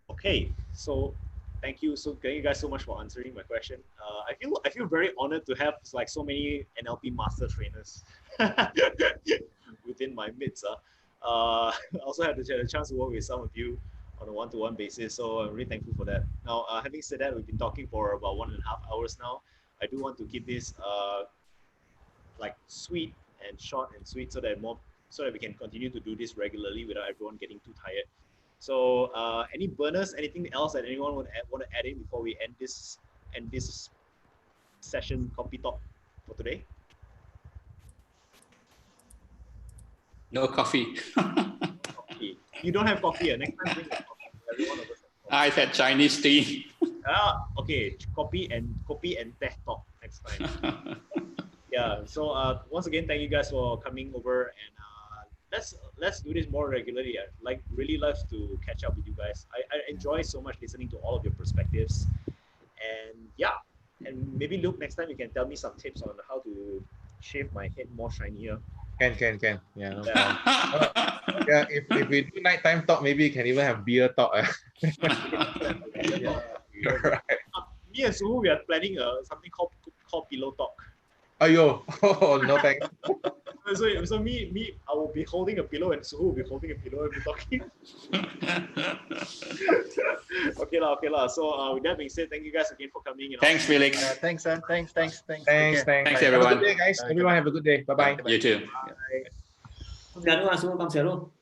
Okay, so thank you. So thank you guys so much for answering my question. I feel very honored to have like so many NLP master trainers within my midst. I also had the chance to work with some of you on a one-to-one basis, so I'm really thankful for that. Now, having said that, we've been talking for about 1.5 hours now. I do want to keep this like sweet and short and sweet, so that we can continue to do this regularly without everyone getting too tired. So, any burners, anything else that anyone want to add in before we end this session, Copy Talk for today? No coffee. Coffee. You don't have coffee. Next time bring coffee. Every one of us. I've had Chinese tea. Okay. Copy and teh talk next time. Yeah. So once again, thank you guys for coming over, and let's do this more regularly. I really love to catch up with you guys. I enjoy so much listening to all of your perspectives, and yeah, and maybe Luke, next time you can tell me some tips on how to shave my head more shinier. Can. Yeah, no problem. Yeah, if we do nighttime talk, maybe you can even have beer talk. Yeah. Right. Me and Suhu, we are planning something called pillow talk. Ayo, no thanks. So me, I will be holding a pillow, and Suhu will be holding a pillow and be talking. Okay lah. So with that being said, thank you guys again for coming. Thanks, Felix. Thanks, Sam. Thanks. Thanks, everyone. Have a good day, guys. Everyone have a good day. Bye-bye. You too. Bye. Cảm ơn